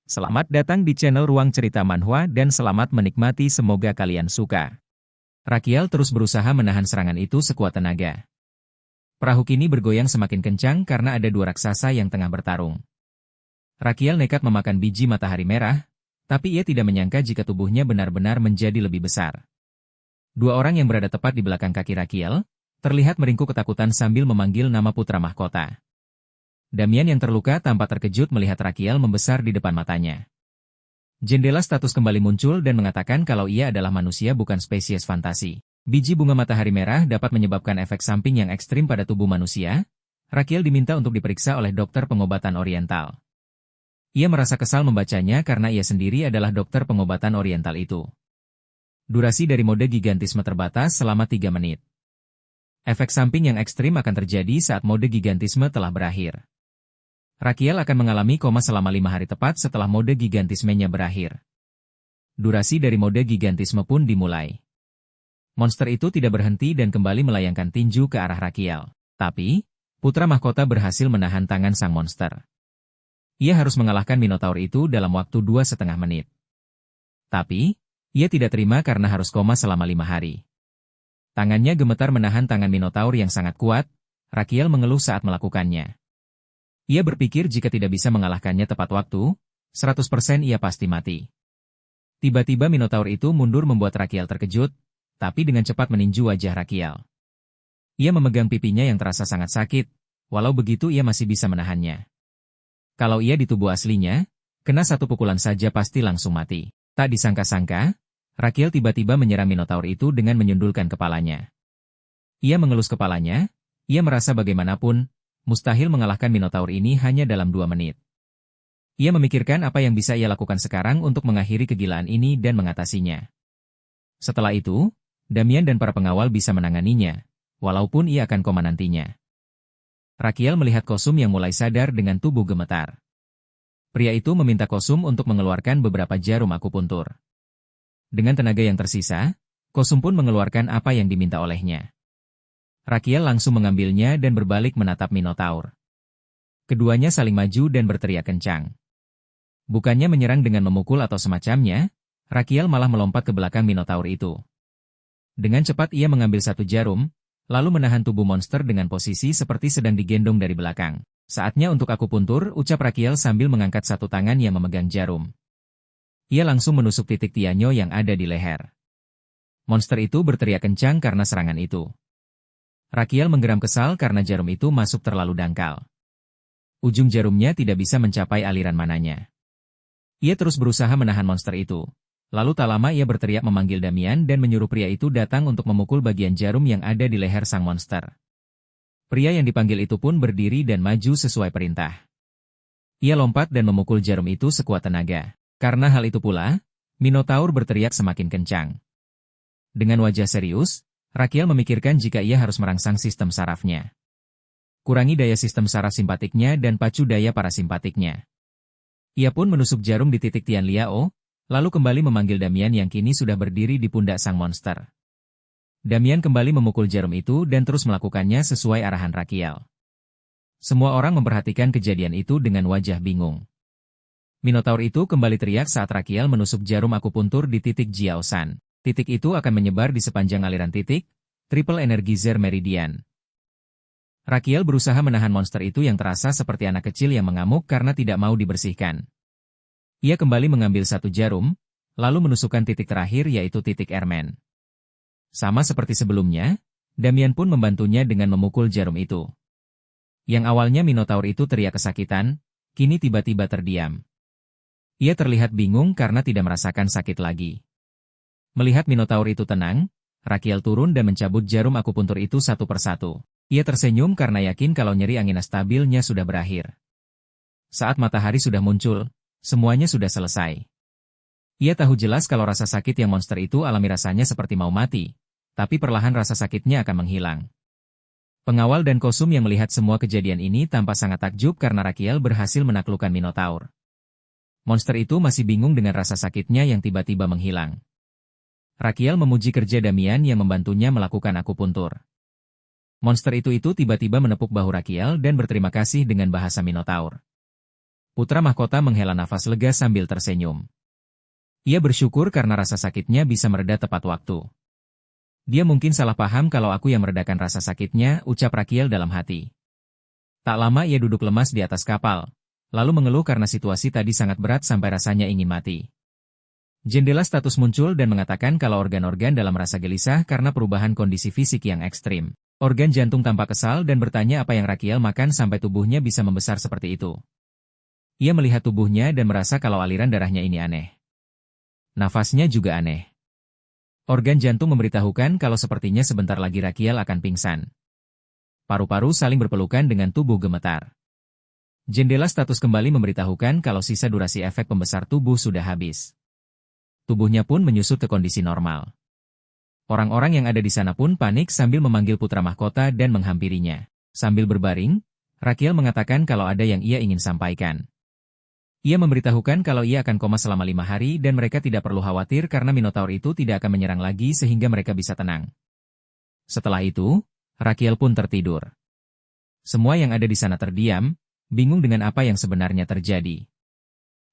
Selamat datang di channel Ruang Cerita Manhwa dan selamat menikmati, semoga kalian suka. Rakiel terus berusaha menahan serangan itu sekuat tenaga. Perahu kini bergoyang semakin kencang karena ada dua raksasa yang tengah bertarung. Rakiel nekat memakan biji matahari merah, tapi ia tidak menyangka jika tubuhnya benar-benar menjadi lebih besar. Dua orang yang berada tepat di belakang kaki Rakiel, terlihat meringkuk ketakutan sambil memanggil nama putra mahkota. Damian yang terluka tampak terkejut melihat Rakiel membesar di depan matanya. Jendela status kembali muncul dan mengatakan kalau ia adalah manusia bukan spesies fantasi. Biji bunga matahari merah dapat menyebabkan efek samping yang ekstrim pada tubuh manusia. Rakiel diminta untuk diperiksa oleh dokter pengobatan oriental. Ia merasa kesal membacanya karena ia sendiri adalah dokter pengobatan oriental itu. Durasi dari mode gigantisme terbatas selama 3 menit. Efek samping yang ekstrim akan terjadi saat mode gigantisme telah berakhir. Rakiel akan mengalami koma selama 5 hari tepat setelah mode gigantismenya berakhir. Durasi dari mode gigantisme pun dimulai. Monster itu tidak berhenti dan kembali melayangkan tinju ke arah Rakiel. Tapi, putra mahkota berhasil menahan tangan sang monster. Ia harus mengalahkan Minotaur itu dalam waktu 2,5 menit. Tapi, ia tidak terima karena harus koma selama 5 hari. Tangannya gemetar menahan tangan Minotaur yang sangat kuat. Rakiel mengeluh saat melakukannya. Ia berpikir jika tidak bisa mengalahkannya tepat waktu, 100% ia pasti mati. Tiba-tiba Minotaur itu mundur membuat Rakiel terkejut, tapi dengan cepat meninju wajah Rakiel. Ia memegang pipinya yang terasa sangat sakit, walau begitu ia masih bisa menahannya. Kalau ia di tubuh aslinya, kena satu pukulan saja pasti langsung mati. Tak disangka-sangka, Rakiel tiba-tiba menyerang Minotaur itu dengan menyundulkan kepalanya. Ia mengelus kepalanya, ia merasa bagaimanapun, mustahil mengalahkan Minotaur ini hanya dalam 2 menit. Ia memikirkan apa yang bisa ia lakukan sekarang untuk mengakhiri kegilaan ini dan mengatasinya. Setelah itu, Damian dan para pengawal bisa menanganinya, walaupun ia akan koma nantinya. Rakiel melihat Kosum yang mulai sadar dengan tubuh gemetar. Pria itu meminta Kosum untuk mengeluarkan beberapa jarum akupuntur. Dengan tenaga yang tersisa, Kosum pun mengeluarkan apa yang diminta olehnya. Rakiel langsung mengambilnya dan berbalik menatap Minotaur. Keduanya saling maju dan berteriak kencang. Bukannya menyerang dengan memukul atau semacamnya, Rakiel malah melompat ke belakang Minotaur itu. Dengan cepat ia mengambil satu jarum, lalu menahan tubuh monster dengan posisi seperti sedang digendong dari belakang. Saatnya untuk akupuntur, ucap Rakiel sambil mengangkat satu tangan yang memegang jarum. Ia langsung menusuk titik Tianyo yang ada di leher. Monster itu berteriak kencang karena serangan itu. Rakiel menggeram kesal karena jarum itu masuk terlalu dangkal. Ujung jarumnya tidak bisa mencapai aliran mananya. Ia terus berusaha menahan monster itu. Lalu tak lama ia berteriak memanggil Damian dan menyuruh pria itu datang untuk memukul bagian jarum yang ada di leher sang monster. Pria yang dipanggil itu pun berdiri dan maju sesuai perintah. Ia lompat dan memukul jarum itu sekuat tenaga. Karena hal itu pula, Minotaur berteriak semakin kencang. Dengan wajah serius, Rakiel memikirkan jika ia harus merangsang sistem sarafnya. Kurangi daya sistem saraf simpatiknya dan pacu daya parasimpatiknya. Ia pun menusuk jarum di titik Tian Liao, lalu kembali memanggil Damian yang kini sudah berdiri di pundak sang monster. Damian kembali memukul jarum itu dan terus melakukannya sesuai arahan Rakiel. Semua orang memperhatikan kejadian itu dengan wajah bingung. Minotaur itu kembali teriak saat Rakiel menusuk jarum akupuntur di titik Jiaosan. Titik itu akan menyebar di sepanjang aliran titik, Triple Energizer Meridian. Rakiel berusaha menahan monster itu yang terasa seperti anak kecil yang mengamuk karena tidak mau dibersihkan. Ia kembali mengambil satu jarum, lalu menusukkan titik terakhir yaitu titik Ermen. Sama seperti sebelumnya, Damian pun membantunya dengan memukul jarum itu. Yang awalnya Minotaur itu teriak kesakitan, kini tiba-tiba terdiam. Ia terlihat bingung karena tidak merasakan sakit lagi. Melihat Minotaur itu tenang, Rakiel turun dan mencabut jarum akupuntur itu satu persatu. Ia tersenyum karena yakin kalau nyeri angina stabilnya sudah berakhir. Saat matahari sudah muncul, semuanya sudah selesai. Ia tahu jelas kalau rasa sakit yang monster itu alami rasanya seperti mau mati, tapi perlahan rasa sakitnya akan menghilang. Pengawal dan Kosum yang melihat semua kejadian ini tampak sangat takjub karena Rakiel berhasil menaklukkan Minotaur. Monster itu masih bingung dengan rasa sakitnya yang tiba-tiba menghilang. Rakiel memuji kerja Damian yang membantunya melakukan akupuntur. Monster itu tiba-tiba menepuk bahu Rakiel dan berterima kasih dengan bahasa Minotaur. Putra mahkota menghela nafas lega sambil tersenyum. Ia bersyukur karena rasa sakitnya bisa mereda tepat waktu. Dia mungkin salah paham kalau aku yang meredakan rasa sakitnya, ucap Rakiel dalam hati. Tak lama ia duduk lemas di atas kapal, lalu mengeluh karena situasi tadi sangat berat sampai rasanya ingin mati. Jendela status muncul dan mengatakan kalau organ-organ dalam rasa gelisah karena perubahan kondisi fisik yang ekstrim. Organ jantung tampak kesal dan bertanya apa yang Rakiel makan sampai tubuhnya bisa membesar seperti itu. Ia melihat tubuhnya dan merasa kalau aliran darahnya ini aneh. Nafasnya juga aneh. Organ jantung memberitahukan kalau sepertinya sebentar lagi Rakiel akan pingsan. Paru-paru saling berpelukan dengan tubuh gemetar. Jendela status kembali memberitahukan kalau sisa durasi efek pembesar tubuh sudah habis. Tubuhnya pun menyusut ke kondisi normal. Orang-orang yang ada di sana pun panik sambil memanggil putra mahkota dan menghampirinya. Sambil berbaring, Rakiel mengatakan kalau ada yang ia ingin sampaikan. Ia memberitahukan kalau ia akan koma selama 5 hari dan mereka tidak perlu khawatir karena Minotaur itu tidak akan menyerang lagi sehingga mereka bisa tenang. Setelah itu, Rakiel pun tertidur. Semua yang ada di sana terdiam, bingung dengan apa yang sebenarnya terjadi.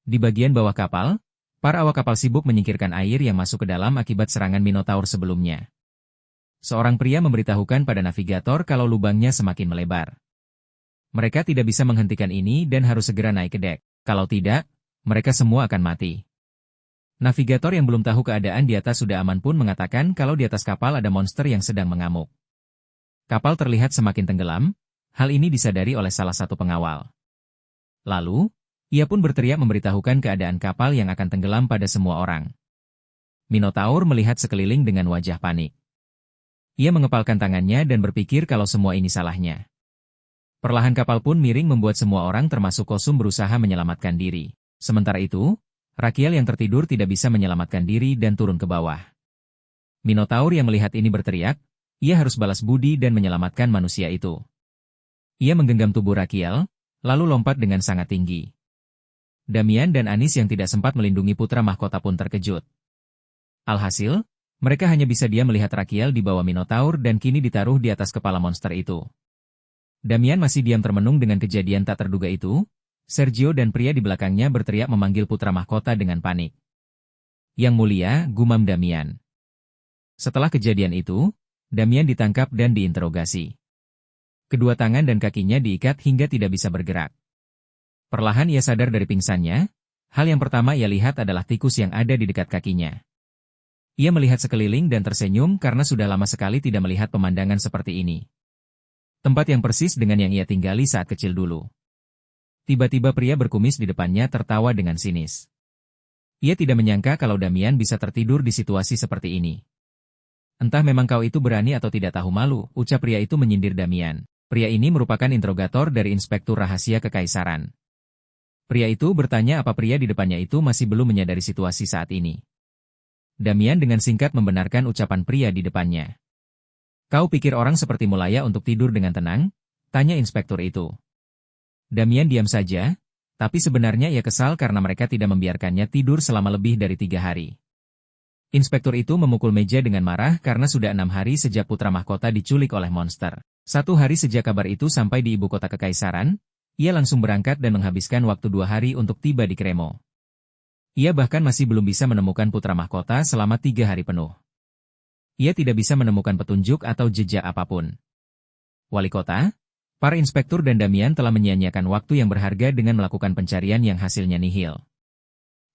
Di bagian bawah kapal, para awak kapal sibuk menyingkirkan air yang masuk ke dalam akibat serangan Minotaur sebelumnya. Seorang pria memberitahukan pada navigator kalau lubangnya semakin melebar. Mereka tidak bisa menghentikan ini dan harus segera naik ke dek. Kalau tidak, mereka semua akan mati. Navigator yang belum tahu keadaan di atas sudah aman pun mengatakan kalau di atas kapal ada monster yang sedang mengamuk. Kapal terlihat semakin tenggelam, hal ini disadari oleh salah satu pengawal. Lalu, ia pun berteriak memberitahukan keadaan kapal yang akan tenggelam pada semua orang. Minotaur melihat sekeliling dengan wajah panik. Ia mengepalkan tangannya dan berpikir kalau semua ini salahnya. Perlahan kapal pun miring membuat semua orang termasuk Kosum berusaha menyelamatkan diri. Sementara itu, Rakiel yang tertidur tidak bisa menyelamatkan diri dan turun ke bawah. Minotaur yang melihat ini berteriak, ia harus balas budi dan menyelamatkan manusia itu. Ia menggenggam tubuh Rakiel, lalu lompat dengan sangat tinggi. Damian dan Anis yang tidak sempat melindungi putra mahkota pun terkejut. Alhasil, mereka hanya bisa diam melihat Rakiel di bawah Minotaur dan kini ditaruh di atas kepala monster itu. Damian masih diam termenung dengan kejadian tak terduga itu. Sergio dan pria di belakangnya berteriak memanggil putra mahkota dengan panik. Yang mulia, gumam Damian. Setelah kejadian itu, Damian ditangkap dan diinterogasi. Kedua tangan dan kakinya diikat hingga tidak bisa bergerak. Perlahan ia sadar dari pingsannya. Hal yang pertama ia lihat adalah tikus yang ada di dekat kakinya. Ia melihat sekeliling dan tersenyum karena sudah lama sekali tidak melihat pemandangan seperti ini. Tempat yang persis dengan yang ia tinggali saat kecil dulu. Tiba-tiba pria berkumis di depannya tertawa dengan sinis. Ia tidak menyangka kalau Damian bisa tertidur di situasi seperti ini. Entah memang kau itu berani atau tidak tahu malu, ucap pria itu menyindir Damian. Pria ini merupakan interrogator dari Inspektur Rahasia Kekaisaran. Pria itu bertanya apa pria di depannya itu masih belum menyadari situasi saat ini. Damian dengan singkat membenarkan ucapan pria di depannya. Kau pikir orang sepertimu layak untuk tidur dengan tenang? Tanya inspektur itu. Damian diam saja, tapi sebenarnya ia kesal karena mereka tidak membiarkannya tidur selama lebih dari 3 hari. Inspektur itu memukul meja dengan marah karena sudah 6 hari sejak putra mahkota diculik oleh monster. 1 hari sejak kabar itu sampai di ibu kota kekaisaran, ia langsung berangkat dan menghabiskan waktu 2 hari untuk tiba di Kremo. Ia bahkan masih belum bisa menemukan putra mahkota selama 3 hari penuh. Ia tidak bisa menemukan petunjuk atau jejak apapun. Wali kota, para inspektur dan Damian telah menyia-nyiakan waktu yang berharga dengan melakukan pencarian yang hasilnya nihil.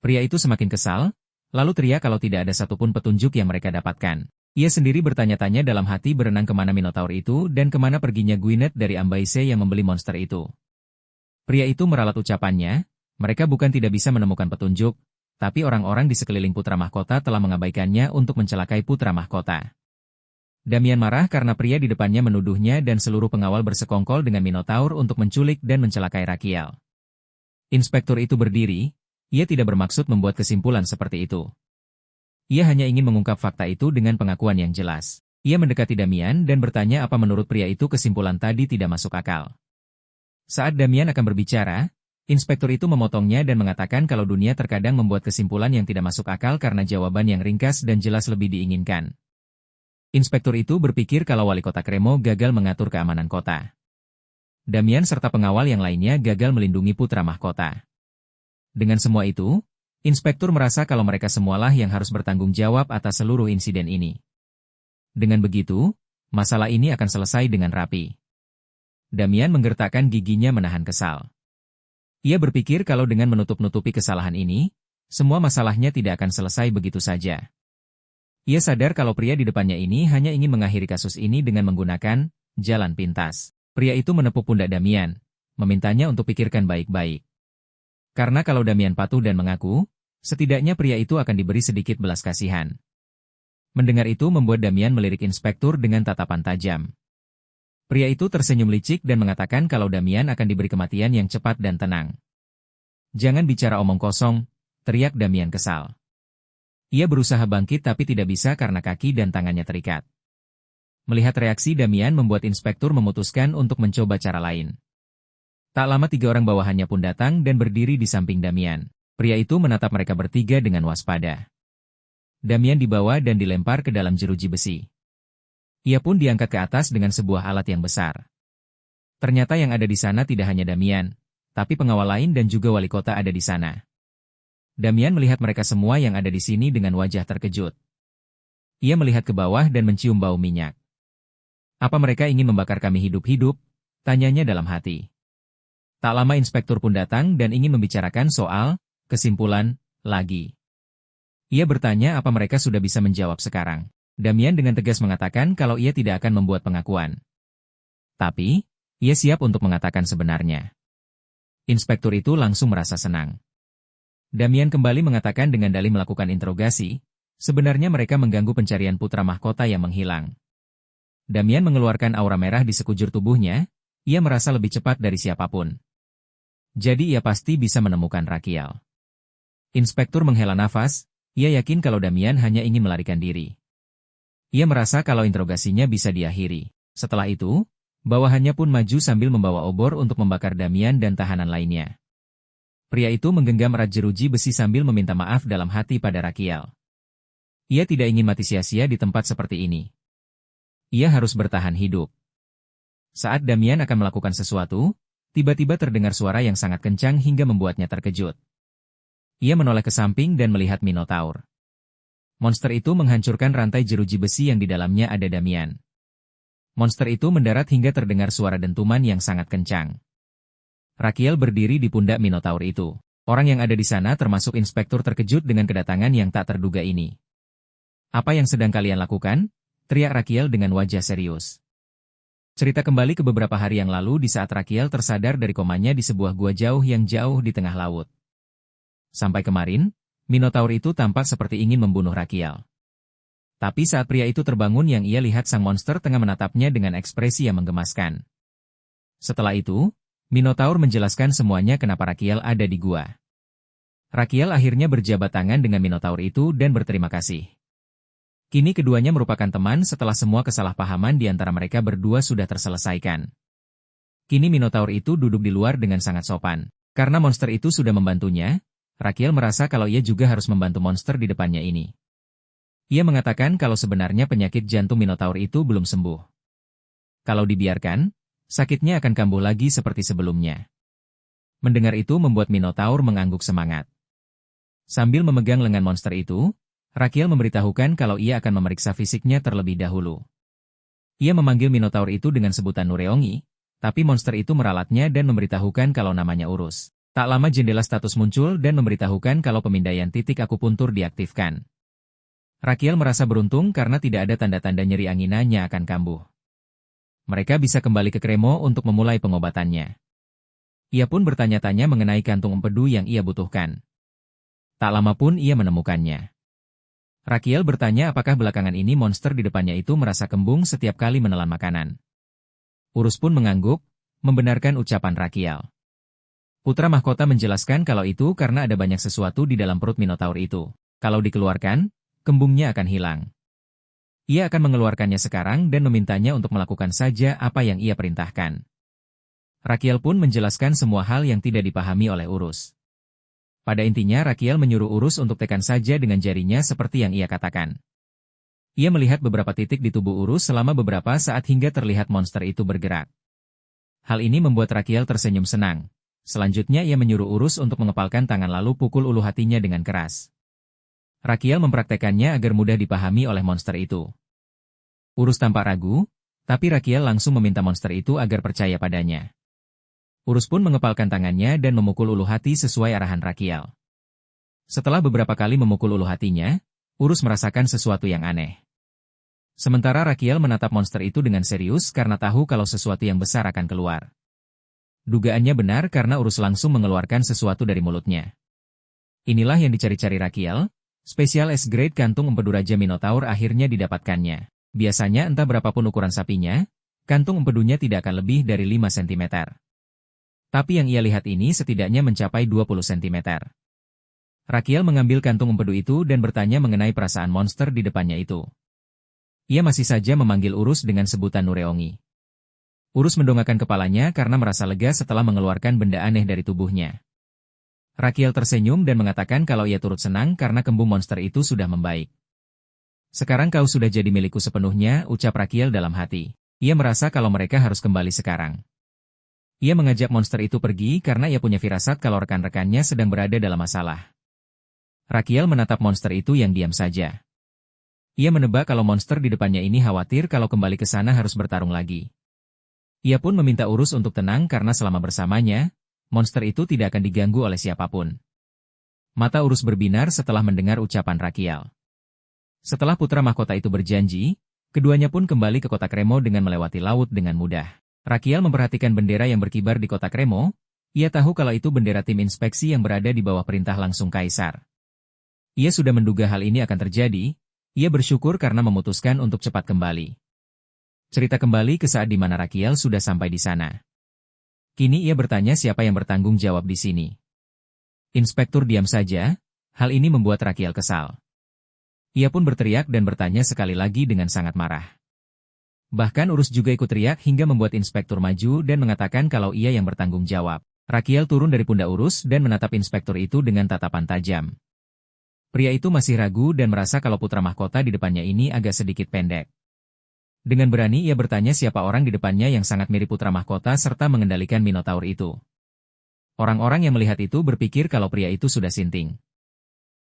Pria itu semakin kesal, lalu teriak kalau tidak ada satupun petunjuk yang mereka dapatkan. Ia sendiri bertanya-tanya dalam hati berenang kemana Minotaur itu dan kemana perginya Gwyneth dari Ambaise yang membeli monster itu. Pria itu meralat ucapannya, mereka bukan tidak bisa menemukan petunjuk, tapi orang-orang di sekeliling putra mahkota telah mengabaikannya untuk mencelakai putra mahkota. Damian marah karena pria di depannya menuduhnya dan seluruh pengawal bersekongkol dengan Minotaur untuk menculik dan mencelakai Rakiel. Inspektur itu berdiri, ia tidak bermaksud membuat kesimpulan seperti itu. Ia hanya ingin mengungkap fakta itu dengan pengakuan yang jelas. Ia mendekati Damian dan bertanya apa menurut pria itu kesimpulan tadi tidak masuk akal. Saat Damian akan berbicara, inspektur itu memotongnya dan mengatakan kalau dunia terkadang membuat kesimpulan yang tidak masuk akal karena jawaban yang ringkas dan jelas lebih diinginkan. Inspektur itu berpikir kalau wali kota Kremo gagal mengatur keamanan kota. Damian serta pengawal yang lainnya gagal melindungi putra mahkota. Dengan semua itu, inspektur merasa kalau mereka semualah yang harus bertanggung jawab atas seluruh insiden ini. Dengan begitu, masalah ini akan selesai dengan rapi. Damian menggertakkan giginya menahan kesal. Ia berpikir kalau dengan menutup-nutupi kesalahan ini, semua masalahnya tidak akan selesai begitu saja. Ia sadar kalau pria di depannya ini hanya ingin mengakhiri kasus ini dengan menggunakan jalan pintas. Pria itu menepuk pundak Damian, memintanya untuk pikirkan baik-baik. Karena kalau Damian patuh dan mengaku, setidaknya pria itu akan diberi sedikit belas kasihan. Mendengar itu membuat Damian melirik inspektur dengan tatapan tajam. Pria itu tersenyum licik dan mengatakan kalau Damian akan diberi kematian yang cepat dan tenang. Jangan bicara omong kosong, teriak Damian kesal. Ia berusaha bangkit tapi tidak bisa karena kaki dan tangannya terikat. Melihat reaksi Damian membuat inspektur memutuskan untuk mencoba cara lain. Tak lama 3 orang bawahannya pun datang dan berdiri di samping Damian. Pria itu menatap mereka bertiga dengan waspada. Damian dibawa dan dilempar ke dalam jeruji besi. Ia pun diangkat ke atas dengan sebuah alat yang besar. Ternyata yang ada di sana tidak hanya Damian, tapi pengawal lain dan juga wali kota ada di sana. Damian melihat mereka semua yang ada di sini dengan wajah terkejut. Ia melihat ke bawah dan mencium bau minyak. Apa mereka ingin membakar kami hidup-hidup? Tanyanya dalam hati. Tak lama inspektur pun datang dan ingin membicarakan soal kesimpulan lagi. Ia bertanya apa mereka sudah bisa menjawab sekarang. Damian dengan tegas mengatakan kalau ia tidak akan membuat pengakuan. Tapi, ia siap untuk mengatakan sebenarnya. Inspektur itu langsung merasa senang. Damian kembali mengatakan dengan dalih melakukan interogasi, sebenarnya mereka mengganggu pencarian putra mahkota yang menghilang. Damian mengeluarkan aura merah di sekujur tubuhnya, ia merasa lebih cepat dari siapapun. Jadi ia pasti bisa menemukan Rakiel. Inspektur menghela nafas, ia yakin kalau Damian hanya ingin melarikan diri. Ia merasa kalau interogasinya bisa diakhiri. Setelah itu, bawahannya pun maju sambil membawa obor untuk membakar Damian dan tahanan lainnya. Pria itu menggenggam erat jeruji besi sambil meminta maaf dalam hati pada Rakiel. Ia tidak ingin mati sia-sia di tempat seperti ini. Ia harus bertahan hidup. Saat Damian akan melakukan sesuatu, tiba-tiba terdengar suara yang sangat kencang hingga membuatnya terkejut. Ia menoleh ke samping dan melihat Minotaur. Monster itu menghancurkan rantai jeruji besi yang di dalamnya ada Damian. Monster itu mendarat hingga terdengar suara dentuman yang sangat kencang. Rakiel berdiri di pundak Minotaur itu. Orang yang ada di sana termasuk inspektur terkejut dengan kedatangan yang tak terduga ini. Apa yang sedang kalian lakukan? Teriak Rakiel dengan wajah serius. Cerita kembali ke beberapa hari yang lalu di saat Rakiel tersadar dari komanya di sebuah gua jauh yang jauh di tengah laut. Sampai kemarin, Minotaur itu tampak seperti ingin membunuh Rakiel. Tapi saat pria itu terbangun yang ia lihat sang monster tengah menatapnya dengan ekspresi yang menggemaskan. Setelah itu, Minotaur menjelaskan semuanya kenapa Rakiel ada di gua. Rakiel akhirnya berjabat tangan dengan Minotaur itu dan berterima kasih. Kini keduanya merupakan teman setelah semua kesalahpahaman di antara mereka berdua sudah terselesaikan. Kini Minotaur itu duduk di luar dengan sangat sopan. Karena monster itu sudah membantunya, Rakiel merasa kalau ia juga harus membantu monster di depannya ini. Ia mengatakan kalau sebenarnya penyakit jantung Minotaur itu belum sembuh. Kalau dibiarkan, sakitnya akan kambuh lagi seperti sebelumnya. Mendengar itu membuat Minotaur mengangguk semangat. Sambil memegang lengan monster itu, Rakiel memberitahukan kalau ia akan memeriksa fisiknya terlebih dahulu. Ia memanggil Minotaur itu dengan sebutan Nureongi, tapi monster itu meralatnya dan memberitahukan kalau namanya Urus. Tak lama jendela status muncul dan memberitahukan kalau pemindaian titik akupuntur diaktifkan. Rakiel merasa beruntung karena tidak ada tanda-tanda nyeri anginanya akan kambuh. Mereka bisa kembali ke Kremo untuk memulai pengobatannya. Ia pun bertanya-tanya mengenai kantung empedu yang ia butuhkan. Tak lama pun ia menemukannya. Rakiel bertanya apakah belakangan ini monster di depannya itu merasa kembung setiap kali menelan makanan. Urus pun mengangguk, membenarkan ucapan Rakiel. Putra mahkota menjelaskan kalau itu karena ada banyak sesuatu di dalam perut Minotaur itu. Kalau dikeluarkan, kembungnya akan hilang. Ia akan mengeluarkannya sekarang dan memintanya untuk melakukan saja apa yang ia perintahkan. Rakiel pun menjelaskan semua hal yang tidak dipahami oleh Urus. Pada intinya Rakiel menyuruh Urus untuk tekan saja dengan jarinya seperti yang ia katakan. Ia melihat beberapa titik di tubuh Urus selama beberapa saat hingga terlihat monster itu bergerak. Hal ini membuat Rakiel tersenyum senang. Selanjutnya ia menyuruh Urus untuk mengepalkan tangan lalu pukul ulu hatinya dengan keras. Rakiel mempraktekannya agar mudah dipahami oleh monster itu. Urus tampak ragu, tapi Rakiel langsung meminta monster itu agar percaya padanya. Urus pun mengepalkan tangannya dan memukul ulu hati sesuai arahan Rakiel. Setelah beberapa kali memukul ulu hatinya, Urus merasakan sesuatu yang aneh. Sementara Rakiel menatap monster itu dengan serius karena tahu kalau sesuatu yang besar akan keluar. Dugaannya benar karena Urus langsung mengeluarkan sesuatu dari mulutnya. Inilah yang dicari-cari Rakiel, spesial S-grade kantung empedu Raja Minotaur akhirnya didapatkannya. Biasanya entah berapapun ukuran sapinya, kantung empedunya tidak akan lebih dari 5 cm. Tapi yang ia lihat ini setidaknya mencapai 20 cm. Rakiel mengambil kantung empedu itu dan bertanya mengenai perasaan monster di depannya itu. Ia masih saja memanggil Urus dengan sebutan Nureongi. Urus mendongakkan kepalanya karena merasa lega setelah mengeluarkan benda aneh dari tubuhnya. Rakiel tersenyum dan mengatakan kalau ia turut senang karena kembung monster itu sudah membaik. Sekarang kau sudah jadi milikku sepenuhnya, ucap Rakiel dalam hati. Ia merasa kalau mereka harus kembali sekarang. Ia mengajak monster itu pergi karena ia punya firasat kalau rekan-rekannya sedang berada dalam masalah. Rakiel menatap monster itu yang diam saja. Ia menebak kalau monster di depannya ini khawatir kalau kembali ke sana harus bertarung lagi. Ia pun meminta Urus untuk tenang karena selama bersamanya, monster itu tidak akan diganggu oleh siapapun. Mata Urus berbinar setelah mendengar ucapan Rakiel. Setelah putra mahkota itu berjanji, keduanya pun kembali ke kota Kremo dengan melewati laut dengan mudah. Rakiel memperhatikan bendera yang berkibar di kota Kremo, ia tahu kalau itu bendera tim inspeksi yang berada di bawah perintah langsung Kaisar. Ia sudah menduga hal ini akan terjadi, ia bersyukur karena memutuskan untuk cepat kembali. Cerita kembali ke saat di mana Rakiel sudah sampai di sana. Kini ia bertanya siapa yang bertanggung jawab di sini. Inspektur diam saja, hal ini membuat Rakiel kesal. Ia pun berteriak dan bertanya sekali lagi dengan sangat marah. Bahkan Urus juga ikut teriak hingga membuat inspektur maju dan mengatakan kalau ia yang bertanggung jawab. Rakiel turun dari pundak Urus dan menatap inspektur itu dengan tatapan tajam. Pria itu masih ragu dan merasa kalau putra mahkota di depannya ini agak sedikit pendek. Dengan berani ia bertanya siapa orang di depannya yang sangat mirip putra mahkota serta mengendalikan Minotaur itu. Orang-orang yang melihat itu berpikir kalau pria itu sudah sinting.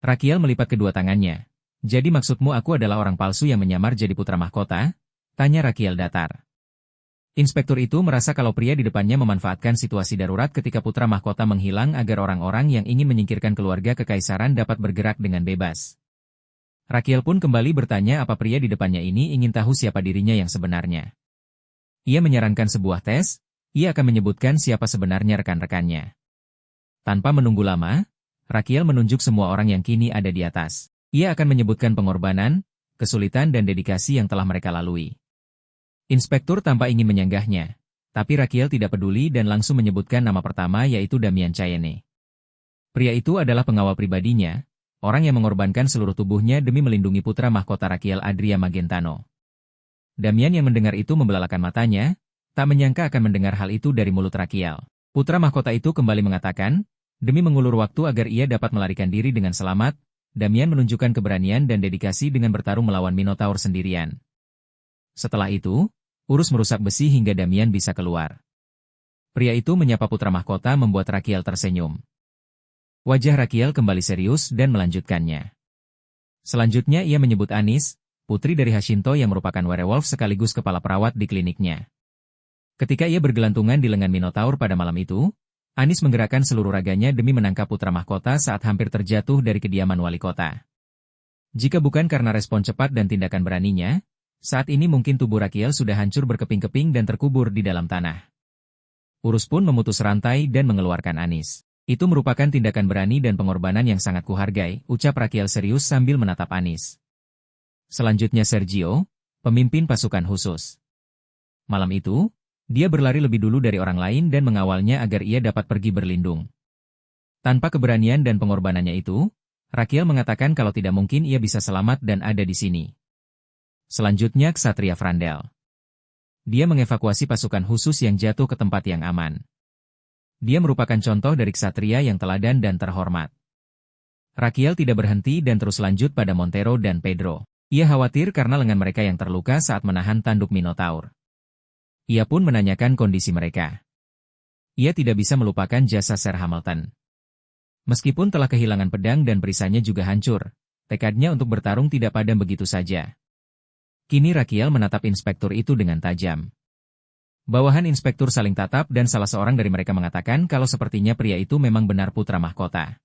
Rakiel melipat kedua tangannya. Jadi maksudmu aku adalah orang palsu yang menyamar jadi putra mahkota? Tanya Rakiel datar. Inspektur itu merasa kalau pria di depannya memanfaatkan situasi darurat ketika putra mahkota menghilang agar orang-orang yang ingin menyingkirkan keluarga kekaisaran dapat bergerak dengan bebas. Rakiel pun kembali bertanya apa pria di depannya ini ingin tahu siapa dirinya yang sebenarnya. Ia menyarankan sebuah tes, ia akan menyebutkan siapa sebenarnya rekan-rekannya. Tanpa menunggu lama, Rakiel menunjuk semua orang yang kini ada di atas. Ia akan menyebutkan pengorbanan, kesulitan dan dedikasi yang telah mereka lalui. Inspektur tanpa ingin menyanggahnya, tapi Rakiel tidak peduli dan langsung menyebutkan nama pertama yaitu Damian Chayenne. Pria itu adalah pengawal pribadinya, orang yang mengorbankan seluruh tubuhnya demi melindungi putra mahkota Rakiel Adria Magentano. Damian yang mendengar itu membelalakan matanya, tak menyangka akan mendengar hal itu dari mulut Rakiel. Putra mahkota itu kembali mengatakan, demi mengulur waktu agar ia dapat melarikan diri dengan selamat, Damian menunjukkan keberanian dan dedikasi dengan bertarung melawan Minotaur sendirian. Setelah itu, Urus merusak besi hingga Damian bisa keluar. Pria itu menyapa putra mahkota membuat Rakiel tersenyum. Wajah Rakiel kembali serius dan melanjutkannya. Selanjutnya ia menyebut Anis, putri dari Hashinto yang merupakan werewolf sekaligus kepala perawat di kliniknya. Ketika ia bergelantungan di lengan Minotaur pada malam itu, Anis menggerakkan seluruh raganya demi menangkap putra mahkota saat hampir terjatuh dari kediaman wali kota. Jika bukan karena respon cepat dan tindakan beraninya, saat ini mungkin tubuh Rakiel sudah hancur berkeping-keping dan terkubur di dalam tanah. Urus pun memutus rantai dan mengeluarkan Anis. Itu merupakan tindakan berani dan pengorbanan yang sangat kuhargai, ucap Rakiel serius sambil menatap Anis. Selanjutnya Sergio, pemimpin pasukan khusus. Malam itu, dia berlari lebih dulu dari orang lain dan mengawalnya agar ia dapat pergi berlindung. Tanpa keberanian dan pengorbanannya itu, Rakiel mengatakan kalau tidak mungkin ia bisa selamat dan ada di sini. Selanjutnya Ksatria Frandel. Dia mengevakuasi pasukan khusus yang jatuh ke tempat yang aman. Dia merupakan contoh dari ksatria yang teladan dan terhormat. Rakiel tidak berhenti dan terus lanjut pada Montero dan Pedro. Ia khawatir karena lengan mereka yang terluka saat menahan tanduk Minotaur. Ia pun menanyakan kondisi mereka. Ia tidak bisa melupakan jasa Sir Hamilton. Meskipun telah kehilangan pedang dan perisainya juga hancur, tekadnya untuk bertarung tidak padam begitu saja. Kini Rakiel menatap inspektur itu dengan tajam. Bawahan inspektur saling tatap dan salah seorang dari mereka mengatakan kalau sepertinya pria itu memang benar putra mahkota.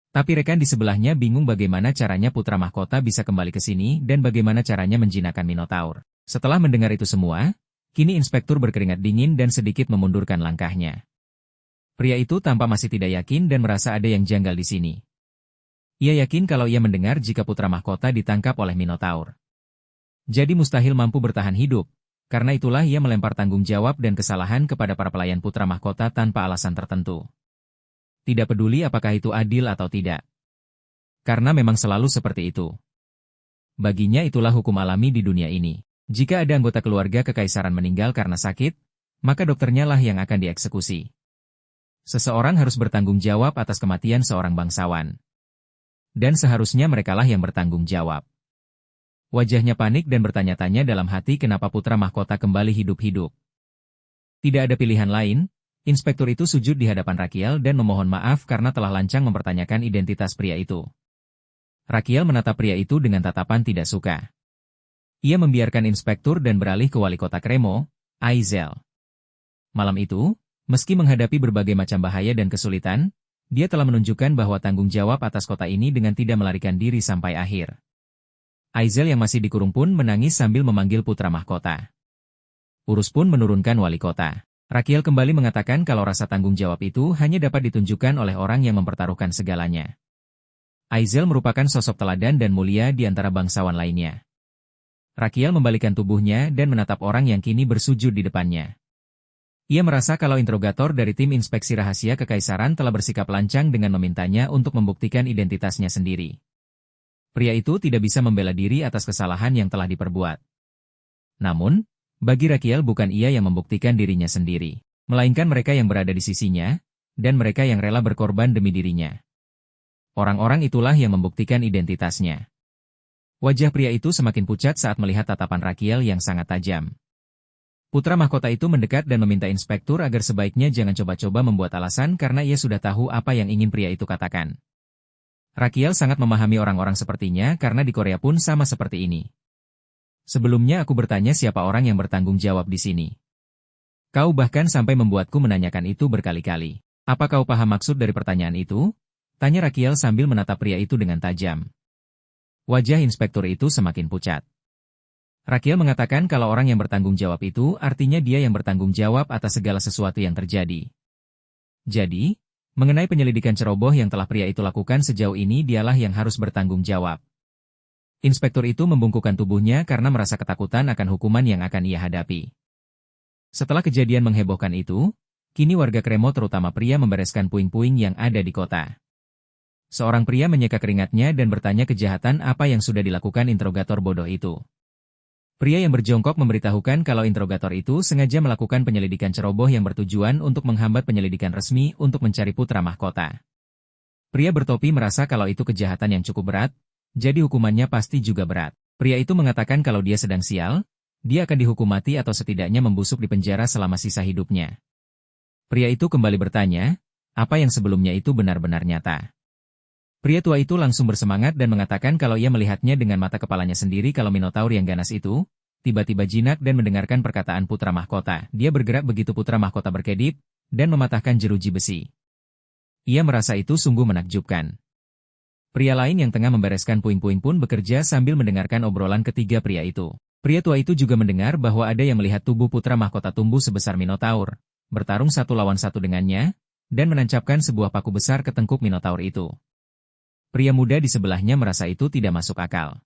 Tapi rekan di sebelahnya bingung bagaimana caranya putra mahkota bisa kembali ke sini dan bagaimana caranya menjinakkan Minotaur. Setelah mendengar itu semua, kini inspektur berkeringat dingin dan sedikit memundurkan langkahnya. Pria itu tampak masih tidak yakin dan merasa ada yang janggal di sini. Ia yakin kalau ia mendengar jika putra mahkota ditangkap oleh Minotaur. Jadi mustahil mampu bertahan hidup, karena itulah ia melempar tanggung jawab dan kesalahan kepada para pelayan putra mahkota tanpa alasan tertentu. Tidak peduli apakah itu adil atau tidak. Karena memang selalu seperti itu. Baginya itulah hukum alami di dunia ini. Jika ada anggota keluarga kekaisaran meninggal karena sakit, maka dokternya lah yang akan dieksekusi. Seseorang harus bertanggung jawab atas kematian seorang bangsawan. Dan seharusnya merekalah yang bertanggung jawab. Wajahnya panik dan bertanya-tanya dalam hati kenapa putra mahkota kembali hidup-hidup. Tidak ada pilihan lain, inspektur itu sujud di hadapan Rakiel dan memohon maaf karena telah lancang mempertanyakan identitas pria itu. Rakiel menatap pria itu dengan tatapan tidak suka. Ia membiarkan inspektur dan beralih ke wali kota Kremo, Aizel. Malam itu, meski menghadapi berbagai macam bahaya dan kesulitan, dia telah menunjukkan bahwa tanggung jawab atas kota ini dengan tidak melarikan diri sampai akhir. Aizel yang masih dikurung pun menangis sambil memanggil putra mahkota. Urus pun menurunkan wali kota. Rakiel kembali mengatakan kalau rasa tanggung jawab itu hanya dapat ditunjukkan oleh orang yang mempertaruhkan segalanya. Aizel merupakan sosok teladan dan mulia di antara bangsawan lainnya. Rakiel membalikkan tubuhnya dan menatap orang yang kini bersujud di depannya. Ia merasa kalau interrogator dari tim inspeksi rahasia kekaisaran telah bersikap lancang dengan memintanya untuk membuktikan identitasnya sendiri. Pria itu tidak bisa membela diri atas kesalahan yang telah diperbuat. Namun, bagi Rakiel bukan ia yang membuktikan dirinya sendiri, melainkan mereka yang berada di sisinya, dan mereka yang rela berkorban demi dirinya. Orang-orang itulah yang membuktikan identitasnya. Wajah pria itu semakin pucat saat melihat tatapan Rakiel yang sangat tajam. Putra mahkota itu mendekat dan meminta inspektur agar sebaiknya jangan coba-coba membuat alasan karena ia sudah tahu apa yang ingin pria itu katakan. Rakiel sangat memahami orang-orang sepertinya karena di Korea pun sama seperti ini. Sebelumnya aku bertanya siapa orang yang bertanggung jawab di sini. Kau bahkan sampai membuatku menanyakan itu berkali-kali. Apa kau paham maksud dari pertanyaan itu? Tanya Rakiel sambil menatap pria itu dengan tajam. Wajah inspektur itu semakin pucat. Rakiel mengatakan kalau orang yang bertanggung jawab itu artinya dia yang bertanggung jawab atas segala sesuatu yang terjadi. Jadi, mengenai penyelidikan ceroboh yang telah pria itu lakukan sejauh ini dialah yang harus bertanggung jawab. Inspektur itu membungkukkan tubuhnya karena merasa ketakutan akan hukuman yang akan ia hadapi. Setelah kejadian menghebohkan itu, kini warga Kremo terutama pria membereskan puing-puing yang ada di kota. Seorang pria menyeka keringatnya dan bertanya kejahatan apa yang sudah dilakukan interrogator bodoh itu. Pria yang berjongkok memberitahukan kalau interrogator itu sengaja melakukan penyelidikan ceroboh yang bertujuan untuk menghambat penyelidikan resmi untuk mencari putra mahkota. Pria bertopi merasa kalau itu kejahatan yang cukup berat, jadi hukumannya pasti juga berat. Pria itu mengatakan kalau dia sedang sial, dia akan dihukum mati atau setidaknya membusuk di penjara selama sisa hidupnya. Pria itu kembali bertanya, apa yang sebelumnya itu benar-benar nyata. Pria tua itu langsung bersemangat dan mengatakan kalau ia melihatnya dengan mata kepalanya sendiri kalau Minotaur yang ganas itu, tiba-tiba jinak dan mendengarkan perkataan putra mahkota. Dia bergerak begitu putra mahkota berkedip, dan mematahkan jeruji besi. Ia merasa itu sungguh menakjubkan. Pria lain yang tengah membereskan puing-puing pun bekerja sambil mendengarkan obrolan ketiga pria itu. Pria tua itu juga mendengar bahwa ada yang melihat tubuh putra mahkota tumbuh sebesar Minotaur, bertarung satu lawan satu dengannya, dan menancapkan sebuah paku besar ke tengkuk Minotaur itu. Pria muda di sebelahnya merasa itu tidak masuk akal.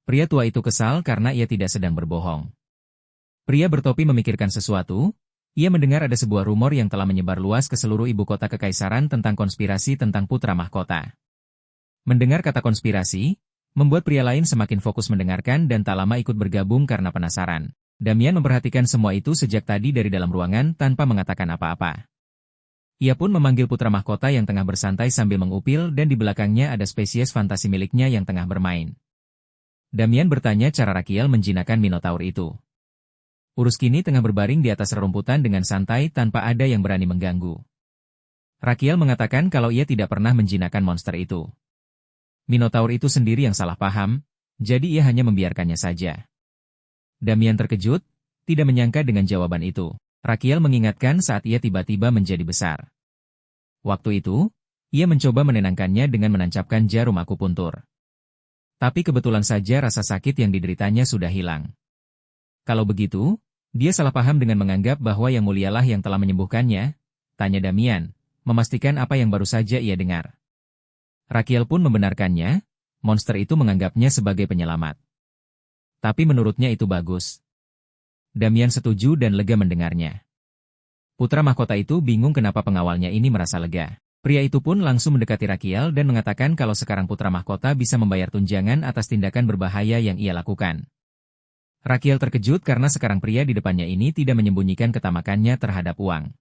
Pria tua itu kesal karena ia tidak sedang berbohong. Pria bertopi memikirkan sesuatu, ia mendengar ada sebuah rumor yang telah menyebar luas ke seluruh ibu kota kekaisaran tentang konspirasi tentang putra mahkota. Mendengar kata konspirasi, membuat pria lain semakin fokus mendengarkan dan tak lama ikut bergabung karena penasaran. Damian memperhatikan semua itu sejak tadi dari dalam ruangan tanpa mengatakan apa-apa. Ia pun memanggil putra mahkota yang tengah bersantai sambil mengupil dan di belakangnya ada spesies fantasi miliknya yang tengah bermain. Damian bertanya cara Rakiel menjinakkan Minotaur itu. Urus kini tengah berbaring di atas rerumputan dengan santai tanpa ada yang berani mengganggu. Rakiel mengatakan kalau ia tidak pernah menjinakkan monster itu. Minotaur itu sendiri yang salah paham, jadi ia hanya membiarkannya saja. Damian terkejut, tidak menyangka dengan jawaban itu. Rakiel mengingatkan saat ia tiba-tiba menjadi besar. Waktu itu, ia mencoba menenangkannya dengan menancapkan jarum akupuntur. Tapi kebetulan saja rasa sakit yang dideritanya sudah hilang. Kalau begitu, dia salah paham dengan menganggap bahwa yang mulialah yang telah menyembuhkannya, tanya Damian, memastikan apa yang baru saja ia dengar. Rakiel pun membenarkannya, monster itu menganggapnya sebagai penyelamat. Tapi menurutnya itu bagus. Damian setuju dan lega mendengarnya. Putra mahkota itu bingung kenapa pengawalnya ini merasa lega. Pria itu pun langsung mendekati Rakiel dan mengatakan kalau sekarang putra mahkota bisa membayar tunjangan atas tindakan berbahaya yang ia lakukan. Rakiel terkejut karena sekarang pria di depannya ini tidak menyembunyikan ketamakannya terhadap uang.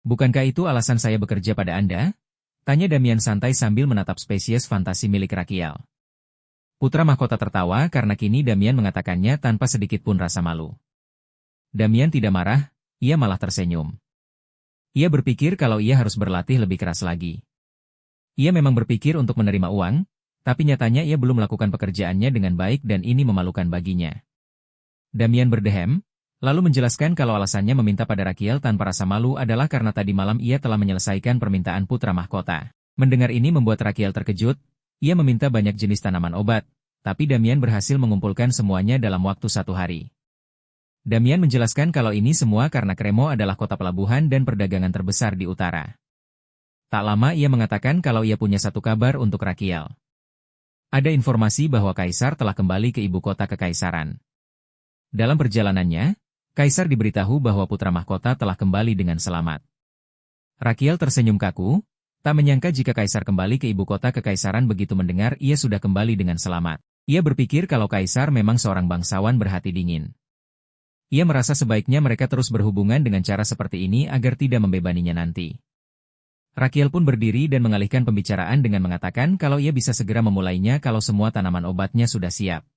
Bukankah itu alasan saya bekerja pada Anda? Tanya Damian santai sambil menatap spesies fantasi milik Rakiel. Putra mahkota tertawa karena kini Damian mengatakannya tanpa sedikit pun rasa malu. Damian tidak marah, ia malah tersenyum. Ia berpikir kalau ia harus berlatih lebih keras lagi. Ia memang berpikir untuk menerima uang, tapi nyatanya ia belum melakukan pekerjaannya dengan baik dan ini memalukan baginya. Damian berdehem, lalu menjelaskan kalau alasannya meminta pada Rakiel tanpa rasa malu adalah karena tadi malam ia telah menyelesaikan permintaan putra mahkota. Mendengar ini membuat Rakiel terkejut, ia meminta banyak jenis tanaman obat, tapi Damian berhasil mengumpulkan semuanya dalam waktu 1 hari. Damian menjelaskan kalau ini semua karena Kremo adalah kota pelabuhan dan perdagangan terbesar di utara. Tak lama ia mengatakan kalau ia punya satu kabar untuk Rakiel. Ada informasi bahwa Kaisar telah kembali ke ibu kota kekaisaran. Dalam perjalanannya, Kaisar diberitahu bahwa putra mahkota telah kembali dengan selamat. Rakiel tersenyum kaku, tak menyangka jika Kaisar kembali ke ibu kota kekaisaran begitu mendengar ia sudah kembali dengan selamat. Ia berpikir kalau Kaisar memang seorang bangsawan berhati dingin. Ia merasa sebaiknya mereka terus berhubungan dengan cara seperti ini agar tidak membebaninya nanti. Rakiel pun berdiri dan mengalihkan pembicaraan dengan mengatakan kalau ia bisa segera memulainya kalau semua tanaman obatnya sudah siap.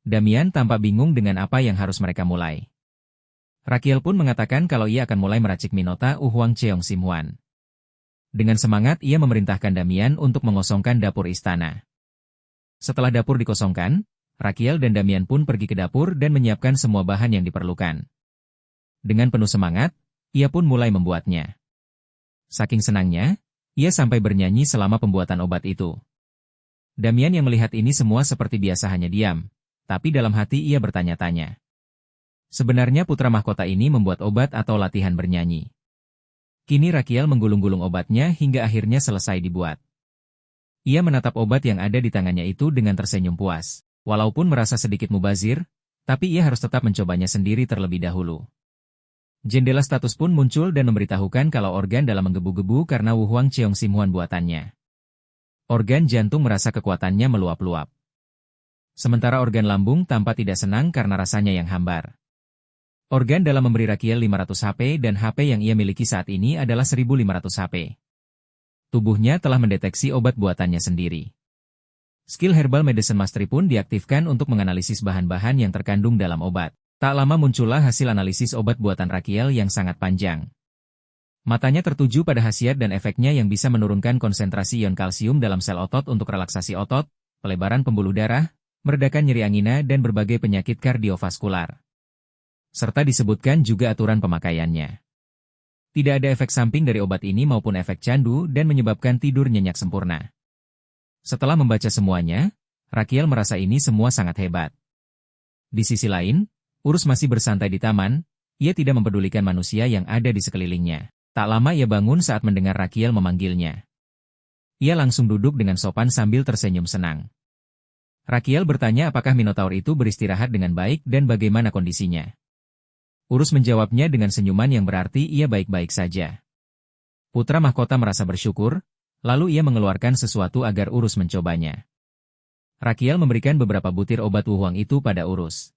Damian tampak bingung dengan apa yang harus mereka mulai. Rakiel pun mengatakan kalau ia akan mulai meracik Minota Uhuang Cheong Simhuan. Dengan semangat ia memerintahkan Damian untuk mengosongkan dapur istana. Setelah dapur dikosongkan, Rakiel dan Damian pun pergi ke dapur dan menyiapkan semua bahan yang diperlukan. Dengan penuh semangat, ia pun mulai membuatnya. Saking senangnya, ia sampai bernyanyi selama pembuatan obat itu. Damian yang melihat ini semua seperti biasa hanya diam, tapi dalam hati ia bertanya-tanya. Sebenarnya putra mahkota ini membuat obat atau latihan bernyanyi. Kini Rakiel menggulung-gulung obatnya hingga akhirnya selesai dibuat. Ia menatap obat yang ada di tangannya itu dengan tersenyum puas. Walaupun merasa sedikit mubazir, tapi ia harus tetap mencobanya sendiri terlebih dahulu. Jendela status pun muncul dan memberitahukan kalau organ dalam menggebu-gebu karena Wuhuang Cheong Simhuan buatannya. Organ jantung merasa kekuatannya meluap-luap. Sementara organ lambung tampak tidak senang karena rasanya yang hambar. Organ dalam memberi Rakiel 500 HP dan HP yang ia miliki saat ini adalah 1500 HP. Tubuhnya telah mendeteksi obat buatannya sendiri. Skill Herbal Medicine Mastery pun diaktifkan untuk menganalisis bahan-bahan yang terkandung dalam obat. Tak lama muncullah hasil analisis obat buatan Rakiel yang sangat panjang. Matanya tertuju pada khasiat dan efeknya yang bisa menurunkan konsentrasi ion kalsium dalam sel otot untuk relaksasi otot, pelebaran pembuluh darah, meredakan nyeri angina dan berbagai penyakit kardiovaskular. Serta disebutkan juga aturan pemakaiannya. Tidak ada efek samping dari obat ini maupun efek candu dan menyebabkan tidur nyenyak sempurna. Setelah membaca semuanya, Rakiel merasa ini semua sangat hebat. Di sisi lain, Urus masih bersantai di taman, ia tidak mempedulikan manusia yang ada di sekelilingnya. Tak lama ia bangun saat mendengar Rakiel memanggilnya. Ia langsung duduk dengan sopan sambil tersenyum senang. Rakiel bertanya apakah Minotaur itu beristirahat dengan baik dan bagaimana kondisinya. Urus menjawabnya dengan senyuman yang berarti ia baik-baik saja. Putra mahkota merasa bersyukur, lalu ia mengeluarkan sesuatu agar Urus mencobanya. Rakiel memberikan beberapa butir obat Wuhuang itu pada Urus.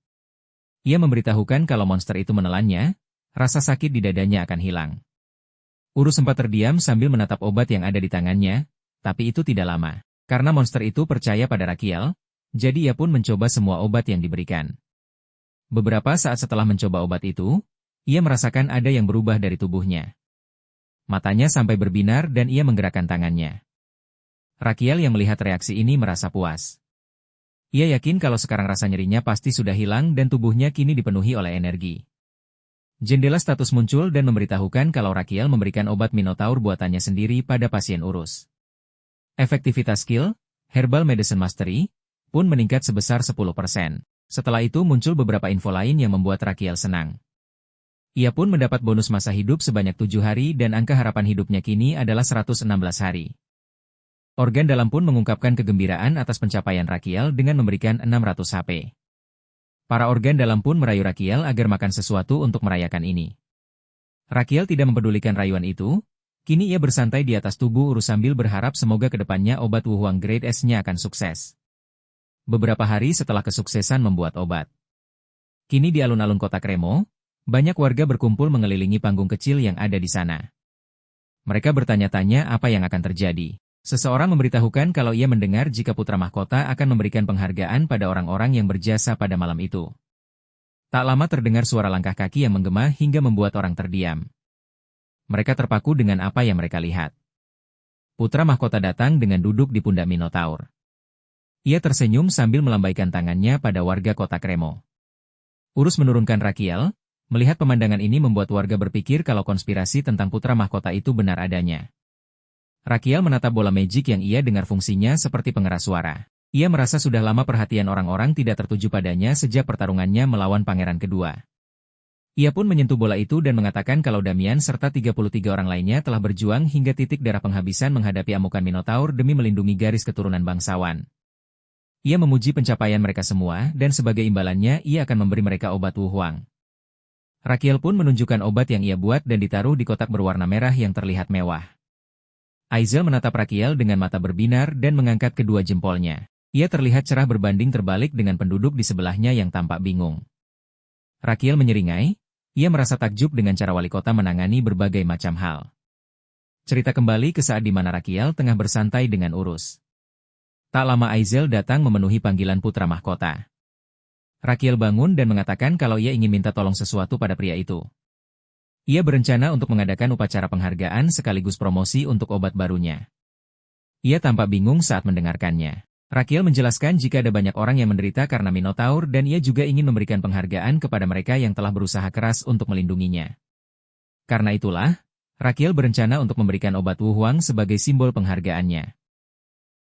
Ia memberitahukan kalau monster itu menelannya, rasa sakit di dadanya akan hilang. Urus sempat terdiam sambil menatap obat yang ada di tangannya, tapi itu tidak lama. Karena monster itu percaya pada Rakiel, jadi ia pun mencoba semua obat yang diberikan. Beberapa saat setelah mencoba obat itu, ia merasakan ada yang berubah dari tubuhnya. Matanya sampai berbinar dan ia menggerakkan tangannya. Rakiel yang melihat reaksi ini merasa puas. Ia yakin kalau sekarang rasa nyerinya pasti sudah hilang dan tubuhnya kini dipenuhi oleh energi. Jendela status muncul dan memberitahukan kalau Rakiel memberikan obat Minotaur buatannya sendiri pada pasien urus. Efektivitas skill, Herbal Medicine Mastery, pun meningkat sebesar 10%. Setelah itu muncul beberapa info lain yang membuat Rakiel senang. Ia pun mendapat bonus masa hidup sebanyak 7 hari dan angka harapan hidupnya kini adalah 116 hari. Organ dalam pun mengungkapkan kegembiraan atas pencapaian Rakiel dengan memberikan 600 HP. Para organ dalam pun merayu Rakiel agar makan sesuatu untuk merayakan ini. Rakiel tidak mempedulikan rayuan itu, kini ia bersantai di atas tubuh urus sambil berharap semoga kedepannya obat Wuhuang Grade S-nya akan sukses. Beberapa hari setelah kesuksesan membuat obat. Kini di alun-alun kota Kremo, banyak warga berkumpul mengelilingi panggung kecil yang ada di sana. Mereka bertanya-tanya apa yang akan terjadi. Seseorang memberitahukan kalau ia mendengar jika putra mahkota akan memberikan penghargaan pada orang-orang yang berjasa pada malam itu. Tak lama terdengar suara langkah kaki yang menggema hingga membuat orang terdiam. Mereka terpaku dengan apa yang mereka lihat. Putra mahkota datang dengan duduk di pundak Minotaur. Ia tersenyum sambil melambaikan tangannya pada warga kota Kremo. Urus menurunkan Rakiel, melihat pemandangan ini membuat warga berpikir kalau konspirasi tentang putra mahkota itu benar adanya. Rakiel menatap bola magic yang ia dengar fungsinya seperti pengeras suara. Ia merasa sudah lama perhatian orang-orang tidak tertuju padanya sejak pertarungannya melawan pangeran kedua. Ia pun menyentuh bola itu dan mengatakan kalau Damian serta 33 orang lainnya telah berjuang hingga titik darah penghabisan menghadapi amukan Minotaur demi melindungi garis keturunan bangsawan. Ia memuji pencapaian mereka semua dan sebagai imbalannya ia akan memberi mereka obat Wuhuang. Rakiel pun menunjukkan obat yang ia buat dan ditaruh di kotak berwarna merah yang terlihat mewah. Aizel menatap Rakiel dengan mata berbinar dan mengangkat kedua jempolnya. Ia terlihat cerah berbanding terbalik dengan penduduk di sebelahnya yang tampak bingung. Rakiel menyeringai, ia merasa takjub dengan cara wali kota menangani berbagai macam hal. Cerita kembali ke saat di mana Rakiel tengah bersantai dengan urus. Tak lama Aizel datang memenuhi panggilan putra mahkota. Rakiel bangun dan mengatakan kalau ia ingin minta tolong sesuatu pada pria itu. Ia berencana untuk mengadakan upacara penghargaan sekaligus promosi untuk obat barunya. Ia tampak bingung saat mendengarkannya. Rakiel menjelaskan jika ada banyak orang yang menderita karena Minotaur dan ia juga ingin memberikan penghargaan kepada mereka yang telah berusaha keras untuk melindunginya. Karena itulah, Rakiel berencana untuk memberikan obat Wuhuang sebagai simbol penghargaannya.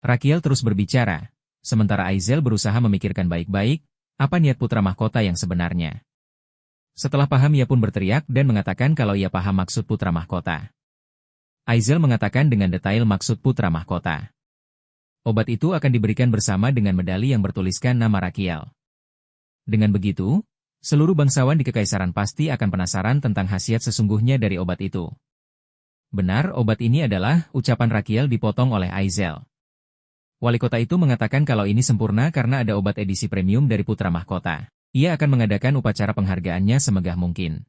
Rakiel terus berbicara, sementara Aizel berusaha memikirkan baik-baik apa niat putra mahkota yang sebenarnya. Setelah paham ia pun berteriak dan mengatakan kalau ia paham maksud putra mahkota. Aizel mengatakan dengan detail maksud putra mahkota. Obat itu akan diberikan bersama dengan medali yang bertuliskan nama Rakiel. Dengan begitu, seluruh bangsawan di Kekaisaran pasti akan penasaran tentang khasiat sesungguhnya dari obat itu. Benar, obat ini adalah ucapan Rakiel dipotong oleh Aizel. Wali kota itu mengatakan kalau ini sempurna karena ada obat edisi premium dari putra mahkota. Ia akan mengadakan upacara penghargaannya semegah mungkin.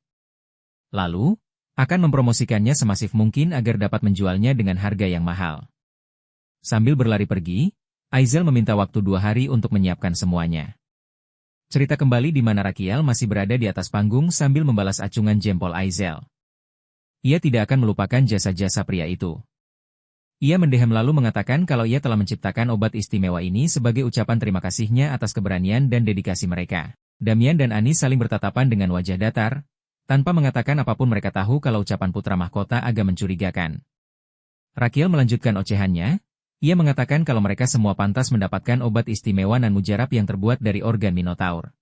Lalu, akan mempromosikannya semasif mungkin agar dapat menjualnya dengan harga yang mahal. Sambil berlari pergi, Aizel meminta waktu 2 hari untuk menyiapkan semuanya. Cerita kembali di mana Rakiel masih berada di atas panggung sambil membalas acungan jempol Aizel. Ia tidak akan melupakan jasa-jasa pria itu. Ia mendehem lalu mengatakan kalau ia telah menciptakan obat istimewa ini sebagai ucapan terima kasihnya atas keberanian dan dedikasi mereka. Damian dan Anis saling bertatapan dengan wajah datar, tanpa mengatakan apapun mereka tahu kalau ucapan putra mahkota agak mencurigakan. Rakiel melanjutkan ocehannya, ia mengatakan kalau mereka semua pantas mendapatkan obat istimewa nan mujarab yang terbuat dari organ Minotaur.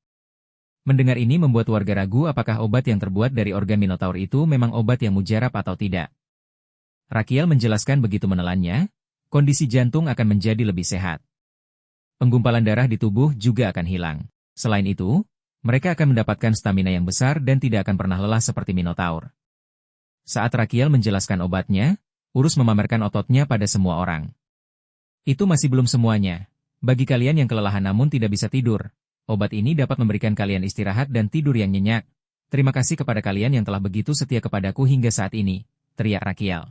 Mendengar ini membuat warga ragu apakah obat yang terbuat dari organ Minotaur itu memang obat yang mujarab atau tidak. Rakiel menjelaskan begitu menelannya, kondisi jantung akan menjadi lebih sehat. Penggumpalan darah di tubuh juga akan hilang. Selain itu, mereka akan mendapatkan stamina yang besar dan tidak akan pernah lelah seperti Minotaur. Saat Rakiel menjelaskan obatnya, Urus memamerkan ototnya pada semua orang. Itu masih belum semuanya. Bagi kalian yang kelelahan namun tidak bisa tidur, obat ini dapat memberikan kalian istirahat dan tidur yang nyenyak. Terima kasih kepada kalian yang telah begitu setia kepadaku hingga saat ini, teriak Rakiel.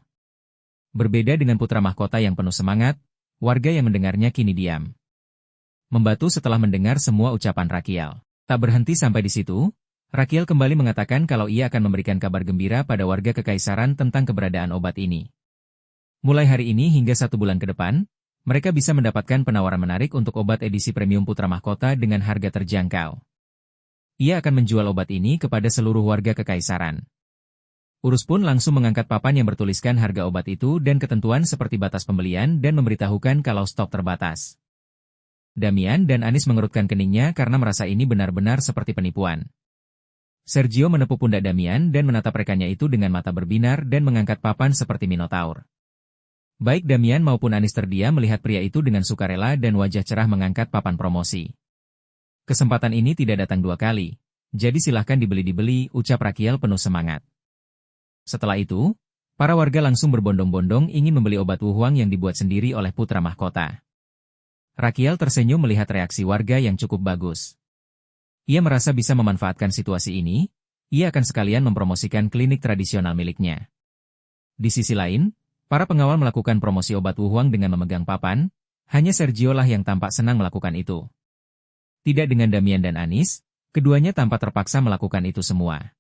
Berbeda dengan putra mahkota yang penuh semangat, warga yang mendengarnya kini diam. Membatu setelah mendengar semua ucapan Rakiel. Tak berhenti sampai di situ, Rakiel kembali mengatakan kalau ia akan memberikan kabar gembira pada warga Kekaisaran tentang keberadaan obat ini. Mulai hari ini hingga 1 bulan ke depan, mereka bisa mendapatkan penawaran menarik untuk obat edisi premium Putra Mahkota dengan harga terjangkau. Ia akan menjual obat ini kepada seluruh warga Kekaisaran. Urus pun langsung mengangkat papan yang bertuliskan harga obat itu dan ketentuan seperti batas pembelian dan memberitahukan kalau stok terbatas. Damian dan Anis mengerutkan keningnya karena merasa ini benar-benar seperti penipuan. Sergio menepuk pundak Damian dan menatap rekannya itu dengan mata berbinar dan mengangkat papan seperti Minotaur. Baik Damian maupun Anis terdiam melihat pria itu dengan sukarela dan wajah cerah mengangkat papan promosi. Kesempatan ini tidak datang 2 kali, jadi silahkan dibeli-dibeli, ucap Rakiel penuh semangat. Setelah itu, para warga langsung berbondong-bondong ingin membeli obat Wuhuang yang dibuat sendiri oleh Putra Mahkota. Rakiel tersenyum melihat reaksi warga yang cukup bagus. Ia merasa bisa memanfaatkan situasi ini, ia akan sekalian mempromosikan klinik tradisional miliknya. Di sisi lain, para pengawal melakukan promosi obat Wuhuang dengan memegang papan, hanya Sergio lah yang tampak senang melakukan itu. Tidak dengan Damian dan Anis, keduanya tampak terpaksa melakukan itu semua.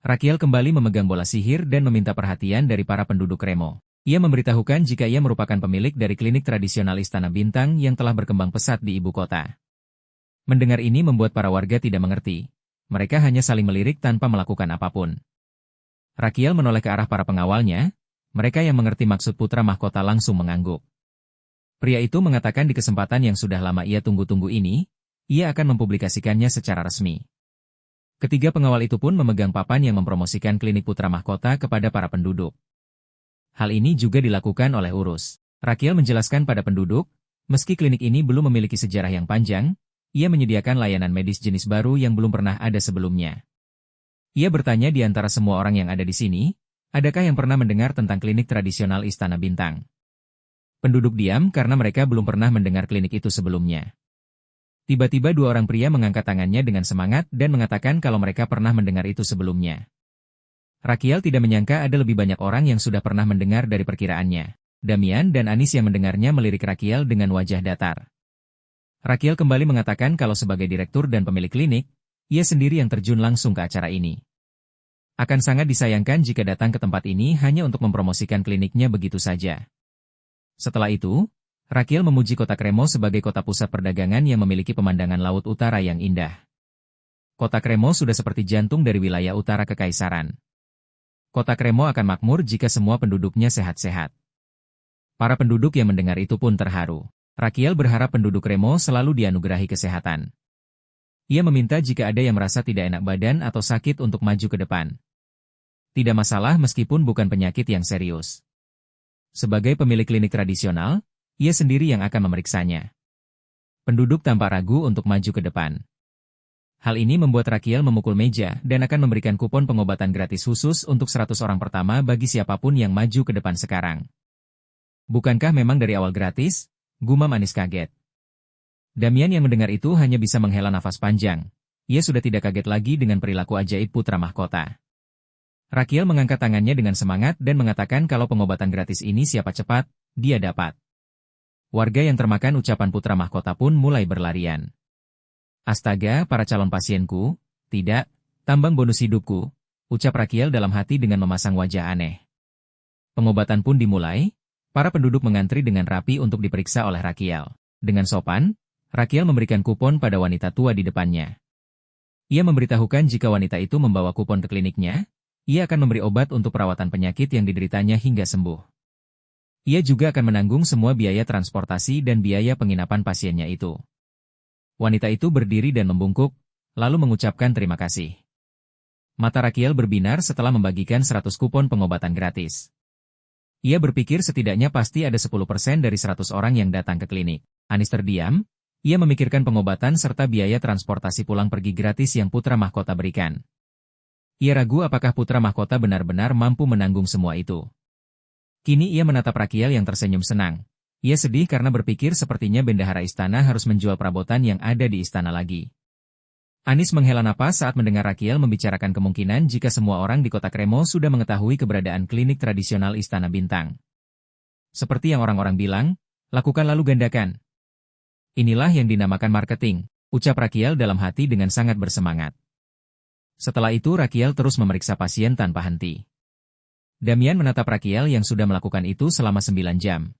Rakiel kembali memegang bola sihir dan meminta perhatian dari para penduduk Remo. Ia memberitahukan jika ia merupakan pemilik dari klinik tradisional Istana Bintang yang telah berkembang pesat di ibu kota. Mendengar ini membuat para warga tidak mengerti. Mereka hanya saling melirik tanpa melakukan apapun. Rakiel menoleh ke arah para pengawalnya. Mereka yang mengerti maksud Putra Mahkota langsung mengangguk. Pria itu mengatakan di kesempatan yang sudah lama ia tunggu-tunggu ini, ia akan mempublikasikannya secara resmi. Ketiga pengawal itu pun memegang papan yang mempromosikan klinik Putra Mahkota kepada para penduduk. Hal ini juga dilakukan oleh Urus. Rakiel menjelaskan pada penduduk, meski klinik ini belum memiliki sejarah yang panjang, ia menyediakan layanan medis jenis baru yang belum pernah ada sebelumnya. Ia bertanya di antara semua orang yang ada di sini, adakah yang pernah mendengar tentang klinik tradisional Istana Bintang? Penduduk diam karena mereka belum pernah mendengar klinik itu sebelumnya. Tiba-tiba 2 orang pria mengangkat tangannya dengan semangat dan mengatakan kalau mereka pernah mendengar itu sebelumnya. Rakiel tidak menyangka ada lebih banyak orang yang sudah pernah mendengar dari perkiraannya. Damian dan Anis yang mendengarnya melirik Rakiel dengan wajah datar. Rakiel kembali mengatakan kalau sebagai direktur dan pemilik klinik, ia sendiri yang terjun langsung ke acara ini. Akan sangat disayangkan jika datang ke tempat ini hanya untuk mempromosikan kliniknya begitu saja. Setelah itu, Rakiel memuji kota Kremo sebagai kota pusat perdagangan yang memiliki pemandangan laut utara yang indah. Kota Kremo sudah seperti jantung dari wilayah utara Kekaisaran. Kota Kremo akan makmur jika semua penduduknya sehat-sehat. Para penduduk yang mendengar itu pun terharu. Rakiel berharap penduduk Kremo selalu dianugerahi kesehatan. Ia meminta jika ada yang merasa tidak enak badan atau sakit untuk maju ke depan. Tidak masalah meskipun bukan penyakit yang serius. Sebagai pemilik klinik tradisional, ia sendiri yang akan memeriksanya. Penduduk tampak ragu untuk maju ke depan. Hal ini membuat Rakiel memukul meja dan akan memberikan kupon pengobatan gratis khusus untuk 100 orang pertama bagi siapapun yang maju ke depan sekarang. Bukankah memang dari awal gratis? Gumam Anis kaget. Damian yang mendengar itu hanya bisa menghela nafas panjang. Ia sudah tidak kaget lagi dengan perilaku ajaib Putra Mahkota. Rakiel mengangkat tangannya dengan semangat dan mengatakan kalau pengobatan gratis ini siapa cepat, dia dapat. Warga yang termakan ucapan Putra Mahkota pun mulai berlarian. Astaga, para calon pasienku, tidak, tambang bonus hidupku, ucap Rakiel dalam hati dengan memasang wajah aneh. Pengobatan pun dimulai, para penduduk mengantri dengan rapi untuk diperiksa oleh Rakiel. Dengan sopan, Rakiel memberikan kupon pada wanita tua di depannya. Ia memberitahukan jika wanita itu membawa kupon ke kliniknya, ia akan memberi obat untuk perawatan penyakit yang dideritanya hingga sembuh. Ia juga akan menanggung semua biaya transportasi dan biaya penginapan pasiennya itu. Wanita itu berdiri dan membungkuk, lalu mengucapkan terima kasih. Mata Rakiel berbinar setelah membagikan 100 kupon pengobatan gratis. Ia berpikir setidaknya pasti ada 10% dari 100 orang yang datang ke klinik. Anis terdiam, ia memikirkan pengobatan serta biaya transportasi pulang pergi gratis yang Putra Mahkota berikan. Ia ragu apakah Putra Mahkota benar-benar mampu menanggung semua itu. Kini ia menatap Rakiel yang tersenyum senang. Ia sedih karena berpikir sepertinya bendahara istana harus menjual perabotan yang ada di istana lagi. Anis menghela napas saat mendengar Rakiel membicarakan kemungkinan jika semua orang di kota Kremo sudah mengetahui keberadaan klinik tradisional Istana Bintang. Seperti yang orang-orang bilang, lakukan lalu gandakan. Inilah yang dinamakan marketing. ucap Rakiel dalam hati dengan sangat bersemangat. Setelah itu Rakiel terus memeriksa pasien tanpa henti. Damian menatap Rakiel yang sudah melakukan itu selama 9 jam.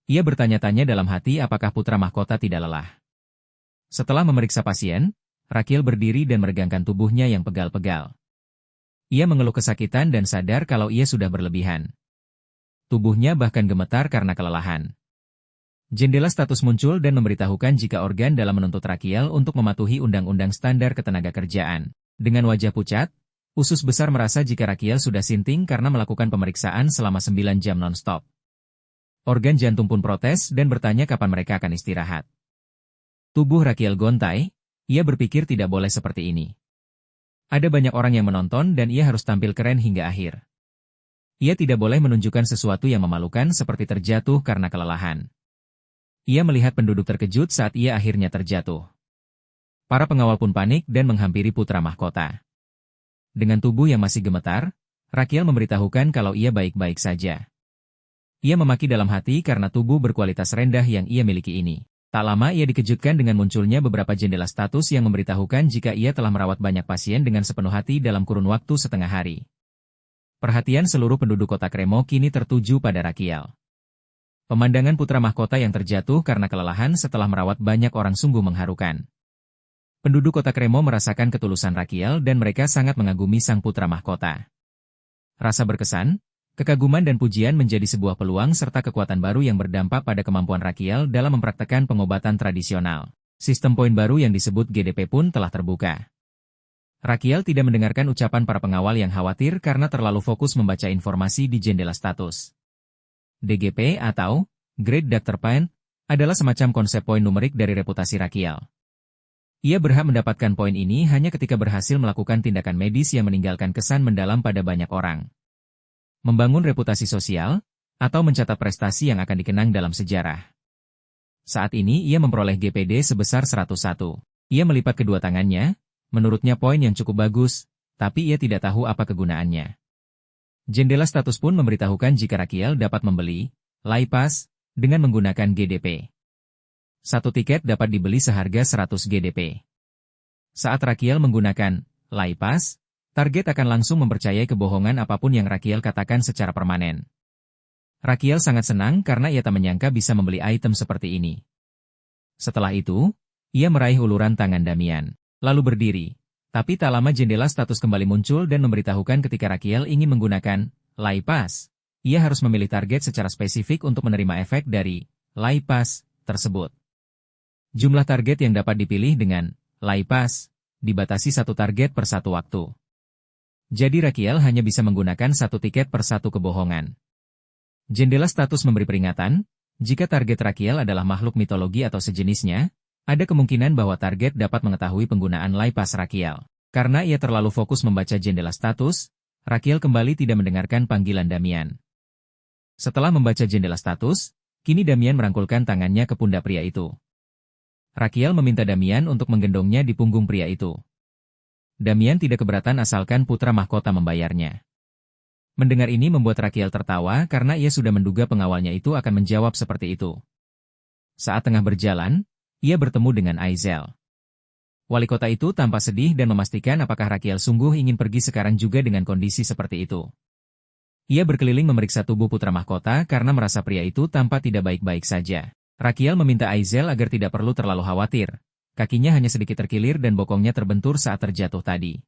Ia bertanya-tanya dalam hati apakah putra mahkota tidak lelah. Setelah memeriksa pasien, Rakiel berdiri dan meregangkan tubuhnya yang pegal-pegal. Ia mengeluh kesakitan dan sadar kalau ia sudah berlebihan. Tubuhnya bahkan gemetar karena kelelahan. Jendela status muncul dan memberitahukan jika organ dalam menuntut Rakiel untuk mematuhi undang-undang standar ketenagakerjaan. Dengan wajah pucat, usus besar merasa jika Rakiel sudah sinting karena melakukan pemeriksaan selama 9 jam non-stop. Organ jantung pun protes dan bertanya kapan mereka akan istirahat. Tubuh Rakiel gontai, ia berpikir tidak boleh seperti ini. Ada banyak orang yang menonton dan ia harus tampil keren hingga akhir. Ia tidak boleh menunjukkan sesuatu yang memalukan seperti terjatuh karena kelelahan. Ia melihat penduduk terkejut saat ia akhirnya terjatuh. Para pengawal pun panik dan menghampiri putra mahkota. Dengan tubuh yang masih gemetar, Rakiel memberitahukan kalau ia baik-baik saja. Ia memaki dalam hati karena tubuh berkualitas rendah yang ia miliki ini. Tak lama ia dikejutkan dengan munculnya beberapa jendela status yang memberitahukan jika ia telah merawat banyak pasien dengan sepenuh hati dalam kurun waktu setengah hari. Perhatian seluruh penduduk kota Kremo kini tertuju pada Rakiel. Pemandangan putra mahkota yang terjatuh karena kelelahan setelah merawat banyak orang sungguh mengharukan. Penduduk kota Kremo merasakan ketulusan Rakiel dan mereka sangat mengagumi sang putra mahkota. Rasa berkesan, kekaguman dan pujian menjadi sebuah peluang serta kekuatan baru yang berdampak pada kemampuan Rakiel dalam mempraktekkan pengobatan tradisional. Sistem poin baru yang disebut GDP pun telah terbuka. Rakiel tidak mendengarkan ucapan para pengawal yang khawatir karena terlalu fokus membaca informasi di jendela status. DGP atau Great Doctor Point adalah semacam konsep poin numerik dari reputasi Rakiel. Ia berhak mendapatkan poin ini hanya ketika berhasil melakukan tindakan medis yang meninggalkan kesan mendalam pada banyak orang. Membangun reputasi sosial, atau mencatat prestasi yang akan dikenang dalam sejarah. Saat ini ia memperoleh GPD sebesar 101. Ia melipat kedua tangannya, menurutnya poin yang cukup bagus, tapi ia tidak tahu apa kegunaannya. Jendela status pun memberitahukan jika Rakiel dapat membeli Live Pass dengan menggunakan GDP. Satu tiket dapat dibeli seharga 100 GDP. Saat Rakiel menggunakan Live Pass, target akan langsung mempercayai kebohongan apapun yang Rakiel katakan secara permanen. Rakiel sangat senang karena ia tak menyangka bisa membeli item seperti ini. Setelah itu, ia meraih uluran tangan Damian, lalu berdiri. Tapi tak lama jendela status kembali muncul dan memberitahukan ketika Rakiel ingin menggunakan Live Pass, ia harus memilih target secara spesifik untuk menerima efek dari Live Pass tersebut. Jumlah target yang dapat dipilih dengan Live Pass dibatasi satu target per satu waktu. Jadi Rakiel hanya bisa menggunakan satu tiket per satu kebohongan. Jendela status memberi peringatan, jika target Rakiel adalah makhluk mitologi atau sejenisnya, ada kemungkinan bahwa target dapat mengetahui penggunaan Live Pass Rakiel. Karena ia terlalu fokus membaca jendela status, Rakiel kembali tidak mendengarkan panggilan Damian. Setelah membaca jendela status, kini Damian merangkulkan tangannya ke pundak pria itu. Rakiel meminta Damian untuk menggendongnya di punggung pria itu. Damian tidak keberatan asalkan putra mahkota membayarnya. Mendengar ini membuat Rakiel tertawa karena ia sudah menduga pengawalnya itu akan menjawab seperti itu. Saat tengah berjalan, ia bertemu dengan Aizel. Wali kota itu tampak sedih dan memastikan apakah Rakiel sungguh ingin pergi sekarang juga dengan kondisi seperti itu. Ia berkeliling memeriksa tubuh putra mahkota karena merasa pria itu tampak tidak baik-baik saja. Rakiel meminta Aizel agar tidak perlu terlalu khawatir. Kakinya hanya sedikit terkilir dan bokongnya terbentur saat terjatuh tadi.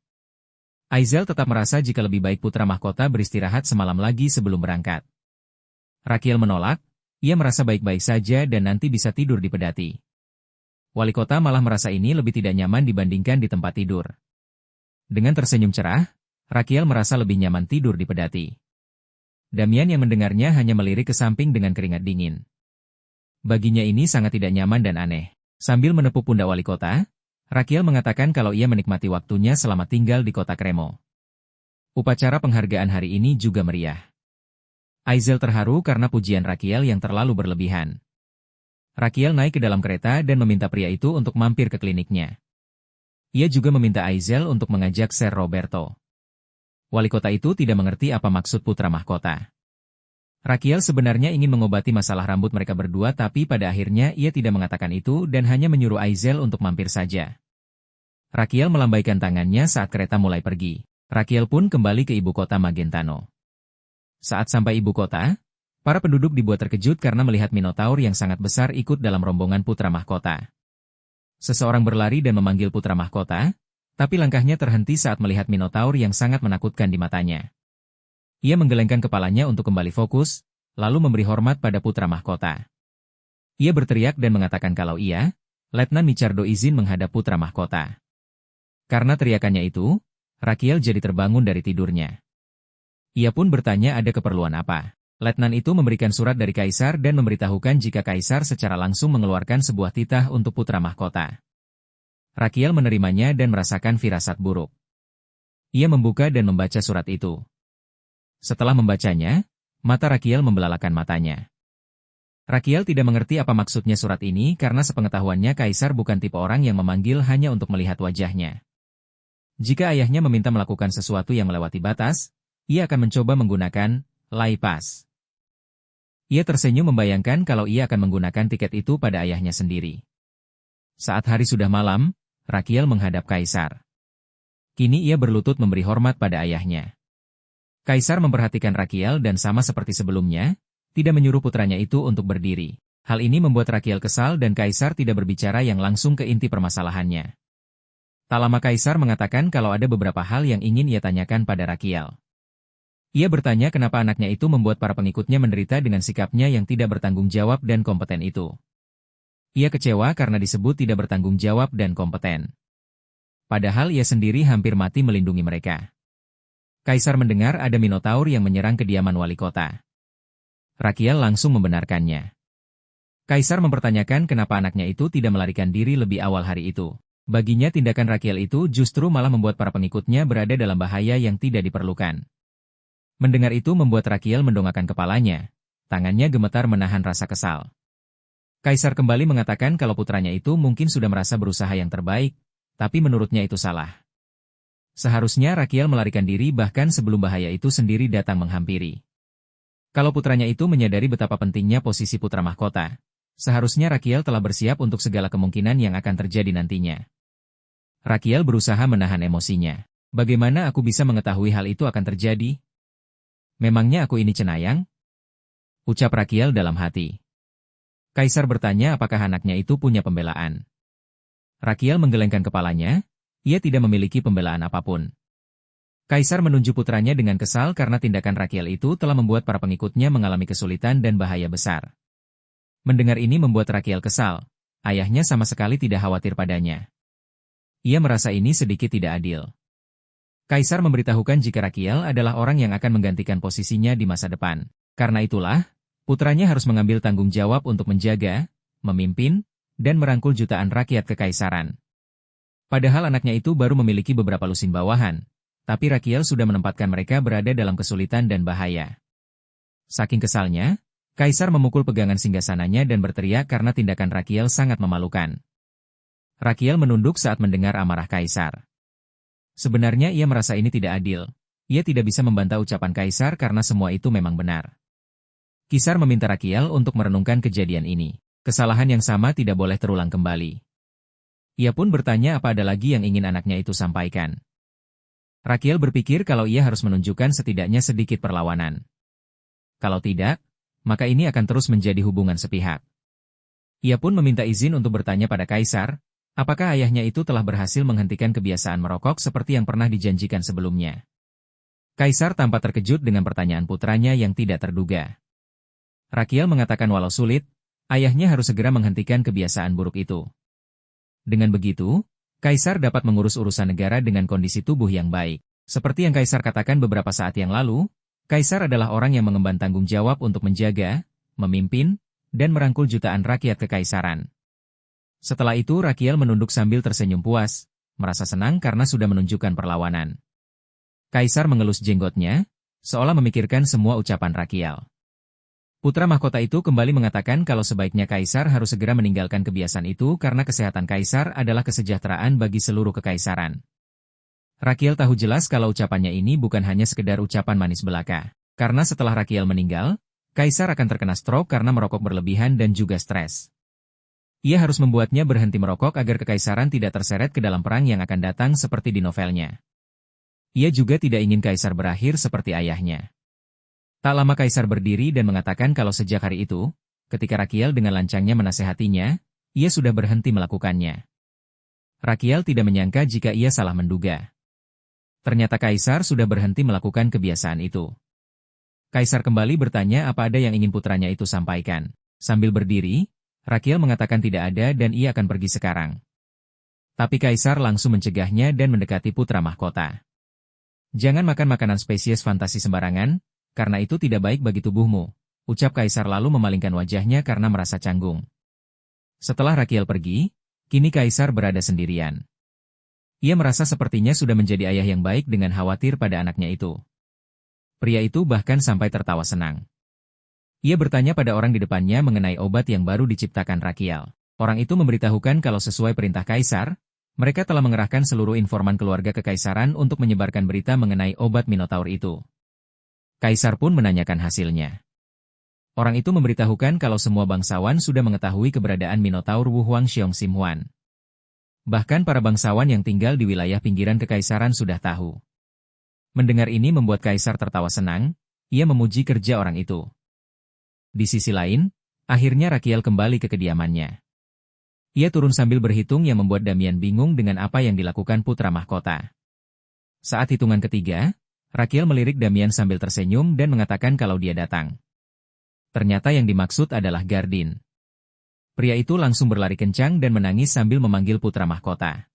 Aizel tetap merasa jika lebih baik putra mahkota beristirahat semalam lagi sebelum berangkat. Rakiel menolak, ia merasa baik-baik saja dan nanti bisa tidur di pedati. Wali kota malah merasa ini lebih tidak nyaman dibandingkan di tempat tidur. Dengan tersenyum cerah, Rakiel merasa lebih nyaman tidur di pedati. Damian yang mendengarnya hanya melirik ke samping dengan keringat dingin. Baginya ini sangat tidak nyaman dan aneh. Sambil menepuk pundak wali kota, Rakiel mengatakan kalau ia menikmati waktunya selama tinggal di kota Kremo. Upacara penghargaan hari ini juga meriah. Aizel terharu karena pujian Rakiel yang terlalu berlebihan. Rakiel naik ke dalam kereta dan meminta pria itu untuk mampir ke kliniknya. Ia juga meminta Aizel untuk mengajak Ser Roberto. Wali kota itu tidak mengerti apa maksud putra mahkota. Rakiel sebenarnya ingin mengobati masalah rambut mereka berdua tapi pada akhirnya ia tidak mengatakan itu dan hanya menyuruh Aizel untuk mampir saja. Rakiel melambaikan tangannya saat kereta mulai pergi. Rakiel pun kembali ke ibu kota Magentano. Saat sampai ibu kota, para penduduk dibuat terkejut karena melihat Minotaur yang sangat besar ikut dalam rombongan putra mahkota. Seseorang berlari dan memanggil putra mahkota, tapi langkahnya terhenti saat melihat Minotaur yang sangat menakutkan di matanya. Ia menggelengkan kepalanya untuk kembali fokus, lalu memberi hormat pada putra mahkota. Ia berteriak dan mengatakan kalau ia, Letnan Michardo izin menghadap putra mahkota. Karena teriakannya itu, Rakiel jadi terbangun dari tidurnya. Ia pun bertanya ada keperluan apa. Letnan itu memberikan surat dari Kaisar dan memberitahukan jika Kaisar secara langsung mengeluarkan sebuah titah untuk putra mahkota. Rakiel menerimanya dan merasakan firasat buruk. Ia membuka dan membaca surat itu. Setelah membacanya, mata Rakiel membelalakan matanya. Rakiel tidak mengerti apa maksudnya surat ini karena sepengetahuannya Kaisar bukan tipe orang yang memanggil hanya untuk melihat wajahnya. Jika ayahnya meminta melakukan sesuatu yang melewati batas, ia akan mencoba menggunakan laipas. Ia tersenyum membayangkan kalau ia akan menggunakan tiket itu pada ayahnya sendiri. Saat hari sudah malam, Rakiel menghadap Kaisar. Kini ia berlutut memberi hormat pada ayahnya. Kaisar memperhatikan Rakiel dan sama seperti sebelumnya, tidak menyuruh putranya itu untuk berdiri. Hal ini membuat Rakiel kesal dan Kaisar tidak berbicara yang langsung ke inti permasalahannya. Tak lama Kaisar mengatakan kalau ada beberapa hal yang ingin ia tanyakan pada Rakiel. Ia bertanya kenapa anaknya itu membuat para pengikutnya menderita dengan sikapnya yang tidak bertanggung jawab dan kompeten itu. Ia kecewa karena disebut tidak bertanggung jawab dan kompeten. Padahal ia sendiri hampir mati melindungi mereka. Kaisar mendengar ada Minotaur yang menyerang kediaman wali kota. Rakiel langsung membenarkannya. Kaisar mempertanyakan kenapa anaknya itu tidak melarikan diri lebih awal hari itu. Baginya tindakan Rakiel itu justru malah membuat para pengikutnya berada dalam bahaya yang tidak diperlukan. Mendengar itu membuat Rakiel mendongakkan kepalanya, tangannya gemetar menahan rasa kesal. Kaisar kembali mengatakan kalau putranya itu mungkin sudah merasa berusaha yang terbaik, tapi menurutnya itu salah. Seharusnya Rakiel melarikan diri bahkan sebelum bahaya itu sendiri datang menghampiri. Kalau putranya itu menyadari betapa pentingnya posisi putra mahkota, seharusnya Rakiel telah bersiap untuk segala kemungkinan yang akan terjadi nantinya. Rakiel berusaha menahan emosinya. Bagaimana aku bisa mengetahui hal itu akan terjadi? Memangnya aku ini cenayang? Ucap Rakiel dalam hati. Kaisar bertanya apakah anaknya itu punya pembelaan. Rakiel menggelengkan kepalanya, ia tidak memiliki pembelaan apapun. Kaisar menunjuk putranya dengan kesal karena tindakan Rakiel itu telah membuat para pengikutnya mengalami kesulitan dan bahaya besar. Mendengar ini membuat Rakiel kesal, ayahnya sama sekali tidak khawatir padanya. Ia merasa ini sedikit tidak adil. Kaisar memberitahukan jika Rakiel adalah orang yang akan menggantikan posisinya di masa depan. Karena itulah, putranya harus mengambil tanggung jawab untuk menjaga, memimpin, dan merangkul jutaan rakyat kekaisaran. Padahal anaknya itu baru memiliki beberapa lusin bawahan, tapi Rakiel sudah menempatkan mereka berada dalam kesulitan dan bahaya. Saking kesalnya, Kaisar memukul pegangan singgasananya dan berteriak karena tindakan Rakiel sangat memalukan. Rakiel menunduk saat mendengar amarah Kaisar. Sebenarnya ia merasa ini tidak adil. Ia tidak bisa membantah ucapan Kaisar karena semua itu memang benar. Kaisar meminta Rakiel untuk merenungkan kejadian ini. Kesalahan yang sama tidak boleh terulang kembali. Ia pun bertanya apa ada lagi yang ingin anaknya itu sampaikan. Rakiel berpikir kalau ia harus menunjukkan setidaknya sedikit perlawanan. Kalau tidak, maka ini akan terus menjadi hubungan sepihak. Ia pun meminta izin untuk bertanya pada Kaisar, apakah ayahnya itu telah berhasil menghentikan kebiasaan merokok seperti yang pernah dijanjikan sebelumnya. Kaisar tampak terkejut dengan pertanyaan putranya yang tidak terduga. Rakiel mengatakan walau sulit, ayahnya harus segera menghentikan kebiasaan buruk itu. Dengan begitu, Kaisar dapat mengurus urusan negara dengan kondisi tubuh yang baik. Seperti yang Kaisar katakan beberapa saat yang lalu, Kaisar adalah orang yang mengemban tanggung jawab untuk menjaga, memimpin, dan merangkul jutaan rakyat kekaisaran. Setelah itu Rakiel menunduk sambil tersenyum puas, merasa senang karena sudah menunjukkan perlawanan. Kaisar mengelus jenggotnya, seolah memikirkan semua ucapan Rakiel. Putra mahkota itu kembali mengatakan kalau sebaiknya Kaisar harus segera meninggalkan kebiasaan itu karena kesehatan Kaisar adalah kesejahteraan bagi seluruh kekaisaran. Rakiel tahu jelas kalau ucapannya ini bukan hanya sekedar ucapan manis belaka. Karena setelah Rakiel meninggal, Kaisar akan terkena stroke karena merokok berlebihan dan juga stres. Ia harus membuatnya berhenti merokok agar kekaisaran tidak terseret ke dalam perang yang akan datang seperti di novelnya. Ia juga tidak ingin kaisar berakhir seperti ayahnya. Tak lama kaisar berdiri dan mengatakan kalau sejak hari itu, ketika Rakiel dengan lancangnya menasehatinya, ia sudah berhenti melakukannya. Rakiel tidak menyangka jika ia salah menduga. Ternyata kaisar sudah berhenti melakukan kebiasaan itu. Kaisar kembali bertanya apa ada yang ingin putranya itu sampaikan. Sambil berdiri, Rakiel mengatakan tidak ada dan ia akan pergi sekarang. Tapi kaisar langsung mencegahnya dan mendekati putra mahkota. Jangan makan makanan spesies fantasi sembarangan, karena itu tidak baik bagi tubuhmu, ucap kaisar lalu memalingkan wajahnya karena merasa canggung. Setelah Rakiel pergi, kini kaisar berada sendirian. Ia merasa sepertinya sudah menjadi ayah yang baik dengan khawatir pada anaknya itu. Pria itu bahkan sampai tertawa senang. Ia bertanya pada orang di depannya mengenai obat yang baru diciptakan Rakiel. Orang itu memberitahukan kalau sesuai perintah kaisar, mereka telah mengerahkan seluruh informan keluarga kekaisaran untuk menyebarkan berita mengenai obat Minotaur itu. Kaisar pun menanyakan hasilnya. Orang itu memberitahukan kalau semua bangsawan sudah mengetahui keberadaan Minotaur Wu Huang Xiong Sim Huan. Bahkan para bangsawan yang tinggal di wilayah pinggiran kekaisaran sudah tahu. Mendengar ini membuat kaisar tertawa senang, ia memuji kerja orang itu. Di sisi lain, akhirnya Rakiel kembali ke kediamannya. Ia turun sambil berhitung yang membuat Damian bingung dengan apa yang dilakukan putra mahkota. Saat hitungan ketiga, Rakiel melirik Damian sambil tersenyum dan mengatakan kalau dia datang. Ternyata yang dimaksud adalah Gardin. Pria itu langsung berlari kencang dan menangis sambil memanggil putra mahkota.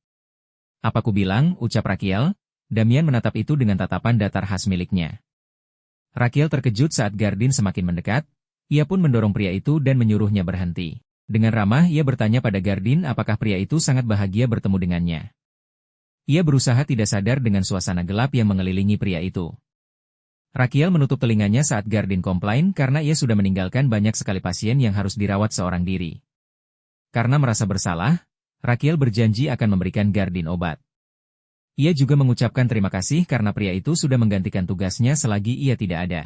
Apa ku bilang, ucap Rakiel, Damian menatap itu dengan tatapan datar khas miliknya. Rakiel terkejut saat Gardin semakin mendekat. Ia pun mendorong pria itu dan menyuruhnya berhenti. Dengan ramah ia bertanya pada Gardin apakah pria itu sangat bahagia bertemu dengannya. Ia berusaha tidak sadar dengan suasana gelap yang mengelilingi pria itu. Rakiel menutup telinganya saat Gardin komplain karena ia sudah meninggalkan banyak sekali pasien yang harus dirawat seorang diri. Karena merasa bersalah, Rakiel berjanji akan memberikan Gardin obat. Ia juga mengucapkan terima kasih karena pria itu sudah menggantikan tugasnya selagi ia tidak ada.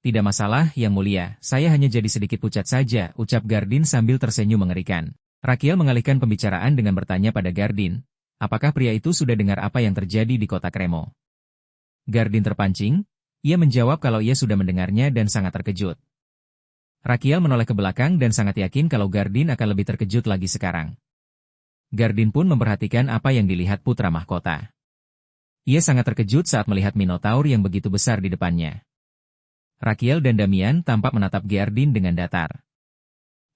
Tidak masalah, Yang Mulia, saya hanya jadi sedikit pucat saja, ucap Gardin sambil tersenyum mengerikan. Rakiel mengalihkan pembicaraan dengan bertanya pada Gardin, apakah pria itu sudah dengar apa yang terjadi di kota Kremo? Gardin terpancing, ia menjawab kalau ia sudah mendengarnya dan sangat terkejut. Rakiel menoleh ke belakang dan sangat yakin kalau Gardin akan lebih terkejut lagi sekarang. Gardin pun memperhatikan apa yang dilihat putra mahkota. Ia sangat terkejut saat melihat Minotaur yang begitu besar di depannya. Rakiel dan Damian tampak menatap Gardin dengan datar.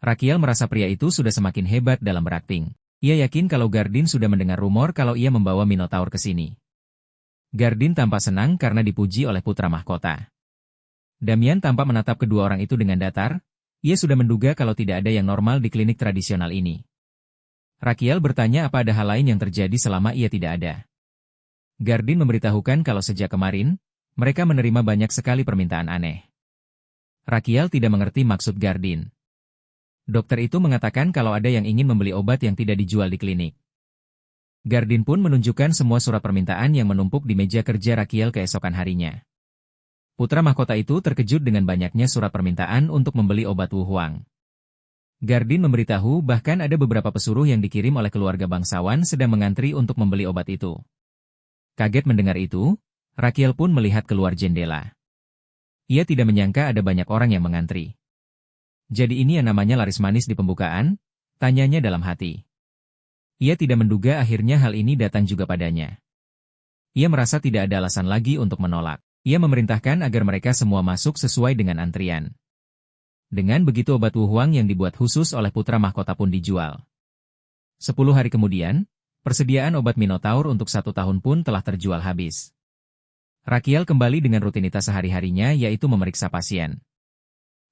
Rakiel merasa pria itu sudah semakin hebat dalam berakting. Ia yakin kalau Gardin sudah mendengar rumor kalau ia membawa Minotaur ke sini. Gardin tampak senang karena dipuji oleh putra mahkota. Damian tampak menatap kedua orang itu dengan datar. Ia sudah menduga kalau tidak ada yang normal di klinik tradisional ini. Rakiel bertanya apa ada hal lain yang terjadi selama ia tidak ada. Gardin memberitahukan kalau sejak kemarin, mereka menerima banyak sekali permintaan aneh. Rakiel tidak mengerti maksud Gardin. Dokter itu mengatakan kalau ada yang ingin membeli obat yang tidak dijual di klinik. Gardin pun menunjukkan semua surat permintaan yang menumpuk di meja kerja Rakiel keesokan harinya. Putra mahkota itu terkejut dengan banyaknya surat permintaan untuk membeli obat Wu Huang. Gardin memberitahu bahkan ada beberapa pesuruh yang dikirim oleh keluarga bangsawan sedang mengantri untuk membeli obat itu. Kaget mendengar itu, Rakiel pun melihat keluar jendela. Ia tidak menyangka ada banyak orang yang mengantri. Jadi ini yang namanya laris manis di pembukaan? Tanyanya dalam hati. Ia tidak menduga akhirnya hal ini datang juga padanya. Ia merasa tidak ada alasan lagi untuk menolak. Ia memerintahkan agar mereka semua masuk sesuai dengan antrian. Dengan begitu obat Wu Huang yang dibuat khusus oleh putra mahkota pun dijual. 10 hari kemudian, persediaan obat Minotaur untuk 1 tahun pun telah terjual habis. Rakiel kembali dengan rutinitas sehari-harinya yaitu memeriksa pasien.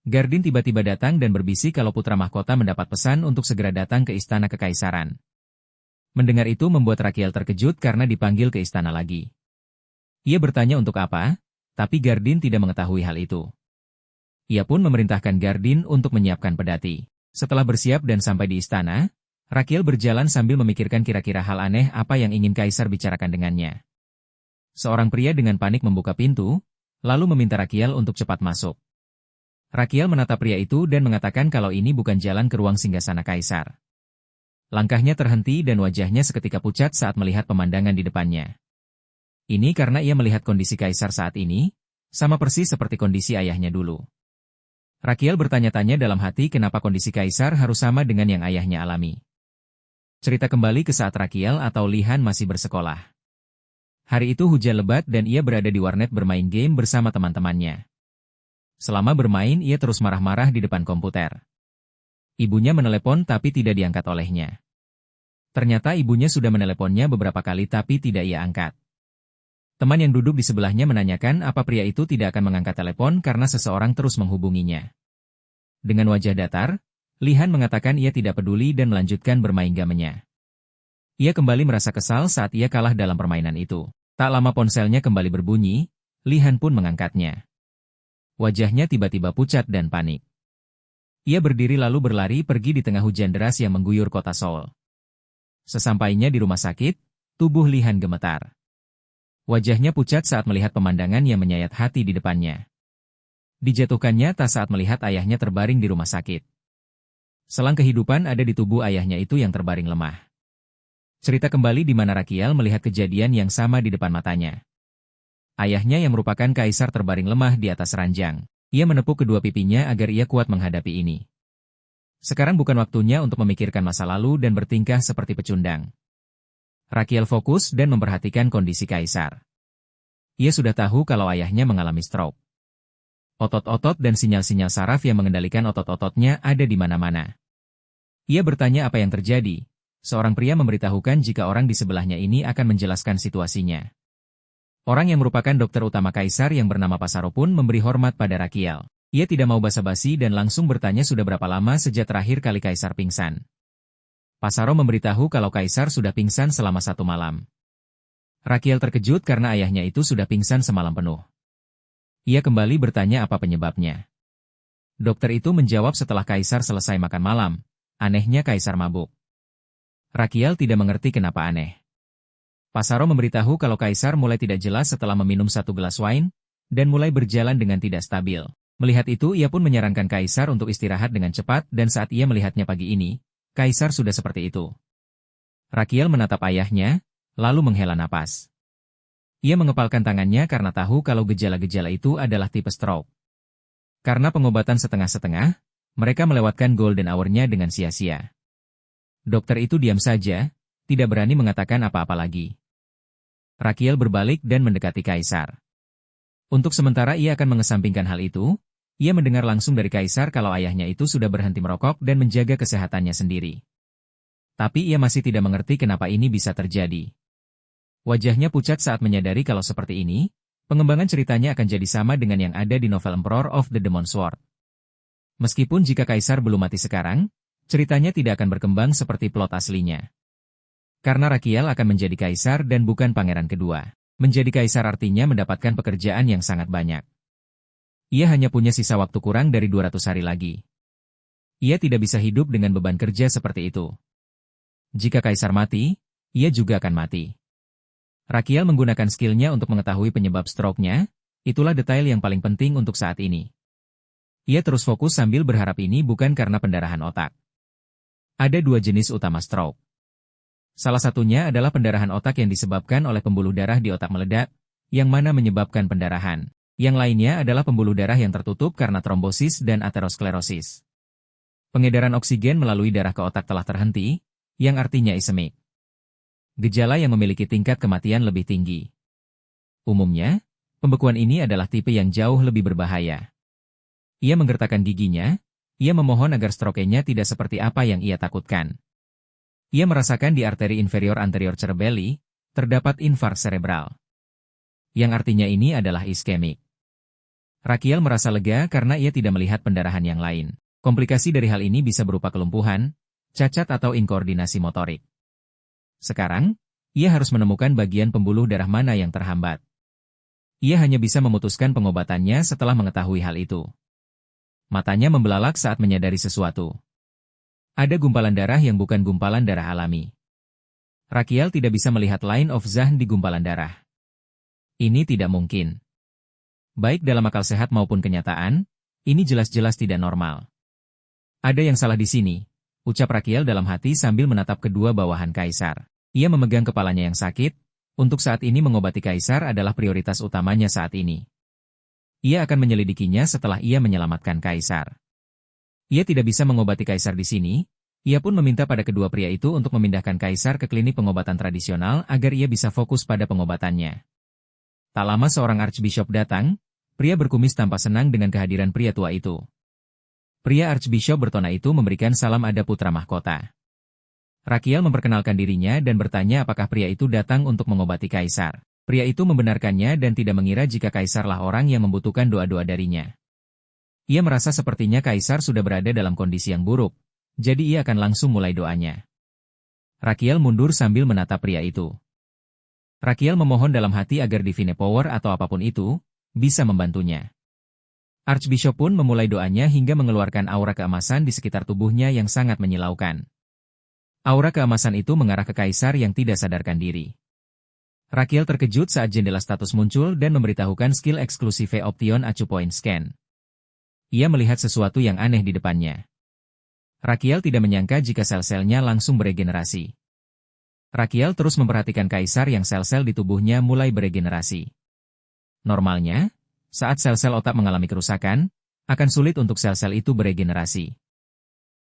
Gardin tiba-tiba datang dan berbisik kalau putra mahkota mendapat pesan untuk segera datang ke istana kekaisaran. Mendengar itu membuat Rakiel terkejut karena dipanggil ke istana lagi. Ia bertanya untuk apa, tapi Gardin tidak mengetahui hal itu. Ia pun memerintahkan Gardin untuk menyiapkan pedati. Setelah bersiap dan sampai di istana, Rakiel berjalan sambil memikirkan kira-kira hal aneh apa yang ingin kaisar bicarakan dengannya. Seorang pria dengan panik membuka pintu, lalu meminta Rakiel untuk cepat masuk. Rakiel menatap pria itu dan mengatakan kalau ini bukan jalan ke ruang singgasana kaisar. Langkahnya terhenti dan wajahnya seketika pucat saat melihat pemandangan di depannya. Ini karena ia melihat kondisi kaisar saat ini, sama persis seperti kondisi ayahnya dulu. Rakiel bertanya-tanya dalam hati kenapa kondisi kaisar harus sama dengan yang ayahnya alami. Cerita kembali ke saat Rakiel atau Lihan masih bersekolah. Hari itu hujan lebat dan ia berada di warnet bermain game bersama teman-temannya. Selama bermain ia terus marah-marah di depan komputer. Ibunya menelepon tapi tidak diangkat olehnya. Ternyata ibunya sudah meneleponnya beberapa kali tapi tidak ia angkat. Teman yang duduk di sebelahnya menanyakan apa pria itu tidak akan mengangkat telepon karena seseorang terus menghubunginya. Dengan wajah datar, Lihan mengatakan ia tidak peduli dan melanjutkan bermain gamenya. Ia kembali merasa kesal saat ia kalah dalam permainan itu. Tak lama ponselnya kembali berbunyi, Lihan pun mengangkatnya. Wajahnya tiba-tiba pucat dan panik. Ia berdiri lalu berlari pergi di tengah hujan deras yang mengguyur kota Seoul. Sesampainya di rumah sakit, tubuh Lihan gemetar. Wajahnya pucat saat melihat pemandangan yang menyayat hati di depannya. Dijatuhkannya tas saat melihat ayahnya terbaring di rumah sakit. Selang kehidupan ada di tubuh ayahnya itu yang terbaring lemah. Cerita kembali di mana Rakiel melihat kejadian yang sama di depan matanya. Ayahnya yang merupakan kaisar terbaring lemah di atas ranjang. Ia menepuk kedua pipinya agar ia kuat menghadapi ini. Sekarang bukan waktunya untuk memikirkan masa lalu dan bertingkah seperti pecundang. Rakiel fokus dan memperhatikan kondisi kaisar. Ia sudah tahu kalau ayahnya mengalami stroke. Otot-otot dan sinyal-sinyal saraf yang mengendalikan otot-ototnya ada di mana-mana. Ia bertanya apa yang terjadi. Seorang pria memberitahukan jika orang di sebelahnya ini akan menjelaskan situasinya. Orang yang merupakan dokter utama kaisar yang bernama Pasaro pun memberi hormat pada Rakiel. Ia tidak mau basa-basi dan langsung bertanya sudah berapa lama sejak terakhir kali kaisar pingsan. Pasaro memberitahu kalau kaisar sudah pingsan selama 1 malam. Rakiel terkejut karena ayahnya itu sudah pingsan semalam penuh. Ia kembali bertanya apa penyebabnya. Dokter itu menjawab setelah kaisar selesai makan malam. Anehnya kaisar mabuk. Rakiel tidak mengerti kenapa aneh. Pasaro memberitahu kalau kaisar mulai tidak jelas setelah meminum 1 gelas wine, dan mulai berjalan dengan tidak stabil. Melihat itu ia pun menyarankan kaisar untuk istirahat dengan cepat dan saat ia melihatnya pagi ini, kaisar sudah seperti itu. Rakiel menatap ayahnya, lalu menghela napas. Ia mengepalkan tangannya karena tahu kalau gejala-gejala itu adalah tipe stroke. Karena pengobatan setengah-setengah, mereka melewatkan golden hour-nya dengan sia-sia. Dokter itu diam saja, tidak berani mengatakan apa-apa lagi. Rakiel berbalik dan mendekati kaisar. Untuk sementara ia akan mengesampingkan hal itu. Ia mendengar langsung dari kaisar kalau ayahnya itu sudah berhenti merokok dan menjaga kesehatannya sendiri. Tapi ia masih tidak mengerti kenapa ini bisa terjadi. Wajahnya pucat saat menyadari kalau seperti ini, pengembangan ceritanya akan jadi sama dengan yang ada di novel Emperor of the Demon Sword. Meskipun jika kaisar belum mati sekarang, ceritanya tidak akan berkembang seperti plot aslinya. Karena Rakiel akan menjadi kaisar dan bukan pangeran kedua. Menjadi kaisar artinya mendapatkan pekerjaan yang sangat banyak. Ia hanya punya sisa waktu kurang dari 200 hari lagi. Ia tidak bisa hidup dengan beban kerja seperti itu. Jika kaisar mati, ia juga akan mati. Rakiel menggunakan skillnya untuk mengetahui penyebab stroke-nya, itulah detail yang paling penting untuk saat ini. Ia terus fokus sambil berharap ini bukan karena pendarahan otak. Ada 2 jenis utama stroke. Salah satunya adalah pendarahan otak yang disebabkan oleh pembuluh darah di otak meledak, yang mana menyebabkan pendarahan. Yang lainnya adalah pembuluh darah yang tertutup karena trombosis dan aterosklerosis. Pengedaran oksigen melalui darah ke otak telah terhenti, yang artinya ischemic. Gejala yang memiliki tingkat kematian lebih tinggi. Umumnya, pembekuan ini adalah tipe yang jauh lebih berbahaya. Ia menggertakkan giginya, ia memohon agar stroke-nya tidak seperti apa yang ia takutkan. Ia merasakan di arteri inferior anterior cerebelli, terdapat infark cerebral. Yang artinya ini adalah iskemik. Rakiel merasa lega karena ia tidak melihat pendarahan yang lain. Komplikasi dari hal ini bisa berupa kelumpuhan, cacat atau inkoordinasi motorik. Sekarang, ia harus menemukan bagian pembuluh darah mana yang terhambat. Ia hanya bisa memutuskan pengobatannya setelah mengetahui hal itu. Matanya membelalak saat menyadari sesuatu. Ada gumpalan darah yang bukan gumpalan darah alami. Rakiel tidak bisa melihat line of Zahn di gumpalan darah. Ini tidak mungkin. Baik dalam akal sehat maupun kenyataan, Ini jelas-jelas tidak normal. Ada yang salah di sini, ucap Rakiel dalam hati sambil menatap kedua bawahan kaisar. Ia memegang kepalanya yang sakit, untuk saat ini mengobati kaisar adalah prioritas utamanya saat ini. Ia akan menyelidikinya setelah ia menyelamatkan kaisar. Ia tidak bisa mengobati kaisar di sini, ia pun meminta pada kedua pria itu untuk memindahkan kaisar ke klinik pengobatan tradisional agar ia bisa fokus pada pengobatannya. Tak lama seorang archbishop datang, pria berkumis tampak senang dengan kehadiran pria tua itu. Pria archbishop bertona itu memberikan salam ada putra mahkota. Rakiel memperkenalkan dirinya dan bertanya apakah pria itu datang untuk mengobati kaisar. Pria itu membenarkannya dan tidak mengira jika kaisarlah orang yang membutuhkan doa-doa darinya. Ia merasa sepertinya kaisar sudah berada dalam kondisi yang buruk, jadi ia akan langsung mulai doanya. Rakiel mundur sambil menatap pria itu. Rakiel memohon dalam hati agar Divine Power atau apapun itu, bisa membantunya. Archbishop pun memulai doanya hingga mengeluarkan aura keemasan di sekitar tubuhnya yang sangat menyilaukan. Aura keemasan itu mengarah ke kaisar yang tidak sadarkan diri. Rakiel terkejut saat jendela status muncul dan memberitahukan skill eksklusif Option Acupoint Scan. Ia melihat sesuatu yang aneh di depannya. Rakiel tidak menyangka jika sel-selnya langsung beregenerasi. Rakiel terus memperhatikan kaisar yang sel-sel di tubuhnya mulai beregenerasi. Normalnya, saat sel-sel otak mengalami kerusakan, akan sulit untuk sel-sel itu beregenerasi.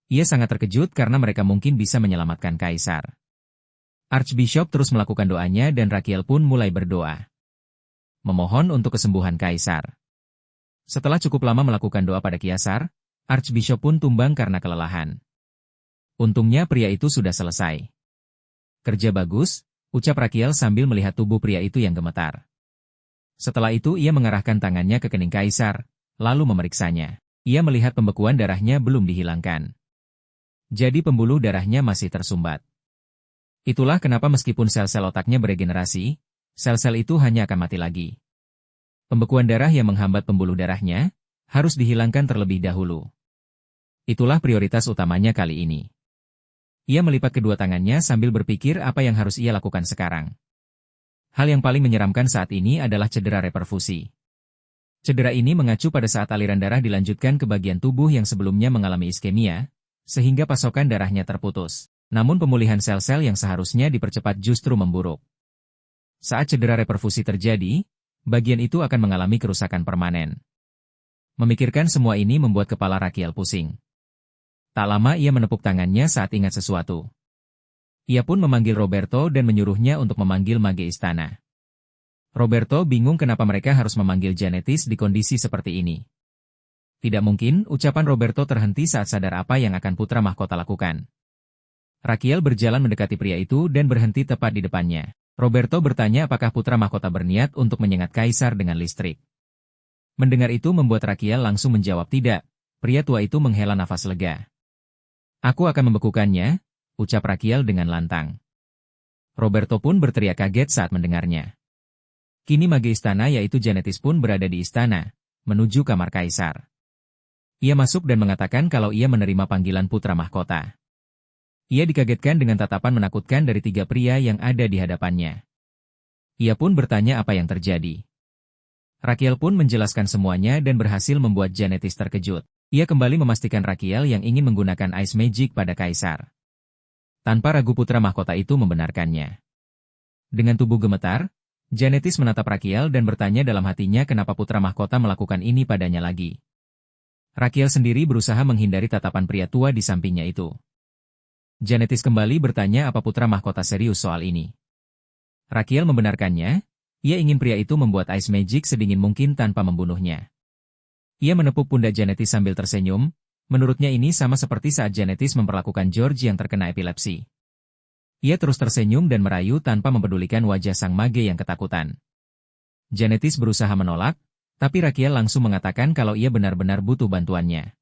Ia sangat terkejut karena mereka mungkin bisa menyelamatkan kaisar. Archbishop terus melakukan doanya dan Rakiel pun mulai berdoa. Memohon untuk kesembuhan kaisar. Setelah cukup lama melakukan doa pada kaisar, Archbishop pun tumbang karena kelelahan. Untungnya pria itu sudah selesai. Kerja bagus, ucap Rakiel sambil melihat tubuh pria itu yang gemetar. Setelah itu ia mengarahkan tangannya ke kening kaisar, lalu memeriksanya. Ia melihat pembekuan darahnya belum dihilangkan. Jadi pembuluh darahnya masih tersumbat. Itulah kenapa meskipun sel-sel otaknya beregenerasi, sel-sel itu hanya akan mati lagi. Pembekuan darah yang menghambat pembuluh darahnya, harus dihilangkan terlebih dahulu. Itulah prioritas utamanya kali ini. Ia melipat kedua tangannya sambil berpikir apa yang harus ia lakukan sekarang. Hal yang paling menyeramkan saat ini adalah cedera reperfusi. Cedera ini mengacu pada saat aliran darah dilanjutkan ke bagian tubuh yang sebelumnya mengalami iskemia, sehingga pasokan darahnya terputus. Namun pemulihan sel-sel yang seharusnya dipercepat justru memburuk. Saat cedera reperfusi terjadi, bagian itu akan mengalami kerusakan permanen. Memikirkan semua ini membuat kepala Rakiel pusing. Tak lama ia menepuk tangannya saat ingat sesuatu. Ia pun memanggil Roberto dan menyuruhnya untuk memanggil mage istana. Roberto bingung kenapa mereka harus memanggil Genetis di kondisi seperti ini. Tidak mungkin, ucapan Roberto terhenti saat sadar apa yang akan putra mahkota lakukan. Rakiel berjalan mendekati pria itu dan berhenti tepat di depannya. Roberto bertanya apakah putra mahkota berniat untuk menyengat kaisar dengan listrik. Mendengar itu membuat Rakiel langsung menjawab tidak. Pria tua itu menghela nafas lega. Aku akan membekukannya, ucap Rakiel dengan lantang. Roberto pun berteriak kaget saat mendengarnya. Kini mage istana yaitu Genetis pun berada di istana, menuju kamar kaisar. Ia masuk dan mengatakan kalau ia menerima panggilan putra mahkota. Ia dikagetkan dengan tatapan menakutkan dari tiga pria yang ada di hadapannya. Ia pun bertanya apa yang terjadi. Rakiel pun menjelaskan semuanya dan berhasil membuat Genetis terkejut. Ia kembali memastikan Rakiel yang ingin menggunakan Ice Magic pada kaisar. Tanpa ragu putra mahkota itu membenarkannya. Dengan tubuh gemetar, Genetis menatap Rakiel dan bertanya dalam hatinya kenapa putra mahkota melakukan ini padanya lagi. Rakiel sendiri berusaha menghindari tatapan pria tua di sampingnya itu. Genetis kembali bertanya apa putra mahkota serius soal ini. Rakiel membenarkannya, ia ingin pria itu membuat Ice Magic sedingin mungkin tanpa membunuhnya. Ia menepuk pundak Genetis sambil tersenyum, menurutnya ini sama seperti saat Genetis memperlakukan George yang terkena epilepsi. Ia terus tersenyum dan merayu tanpa mempedulikan wajah sang mage yang ketakutan. Genetis berusaha menolak, tapi Rakiel langsung mengatakan kalau ia benar-benar butuh bantuannya.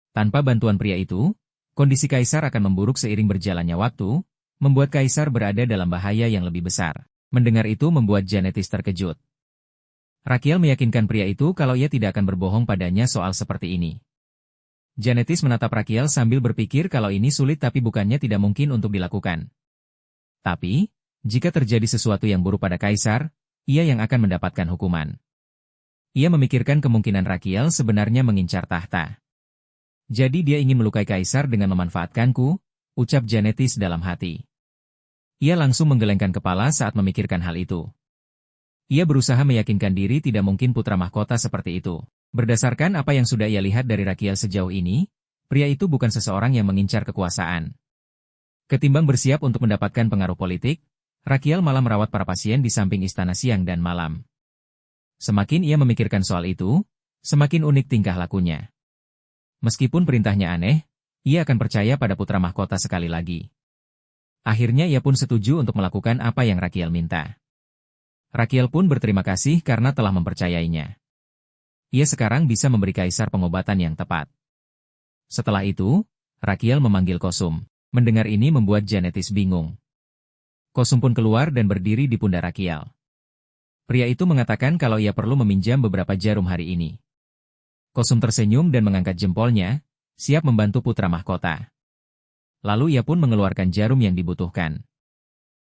Tanpa bantuan pria itu, kondisi kaisar akan memburuk seiring berjalannya waktu, membuat kaisar berada dalam bahaya yang lebih besar. Mendengar itu membuat Genetis terkejut. Rakiel meyakinkan pria itu kalau ia tidak akan berbohong padanya soal seperti ini. Genetis menatap Rakiel sambil berpikir kalau ini sulit tapi bukannya tidak mungkin untuk dilakukan. Tapi, jika terjadi sesuatu yang buruk pada kaisar, ia yang akan mendapatkan hukuman. Ia memikirkan kemungkinan Rakiel sebenarnya mengincar tahta. Jadi dia ingin melukai kaisar dengan memanfaatkanku, ucap Janetis dalam hati. Ia langsung menggelengkan kepala saat memikirkan hal itu. Ia berusaha meyakinkan diri tidak mungkin putra mahkota seperti itu. Berdasarkan apa yang sudah ia lihat dari Rakiel sejauh ini, pria itu bukan seseorang yang mengincar kekuasaan. Ketimbang bersiap untuk mendapatkan pengaruh politik, Rakiel malah merawat para pasien di samping istana siang dan malam. Semakin ia memikirkan soal itu, semakin unik tingkah lakunya. Meskipun perintahnya aneh, ia akan percaya pada putra mahkota sekali lagi. Akhirnya ia pun setuju untuk melakukan apa yang Rakiel minta. Rakiel pun berterima kasih karena telah mempercayainya. Ia sekarang bisa memberi kaisar pengobatan yang tepat. Setelah itu, Rakiel memanggil Kosum. Mendengar ini membuat Janetis bingung. Kosum pun keluar dan berdiri di pundak Rakiel. Pria itu mengatakan kalau ia perlu meminjam beberapa jarum hari ini. Kosum tersenyum dan mengangkat jempolnya, siap membantu putra mahkota. Lalu ia pun mengeluarkan jarum yang dibutuhkan.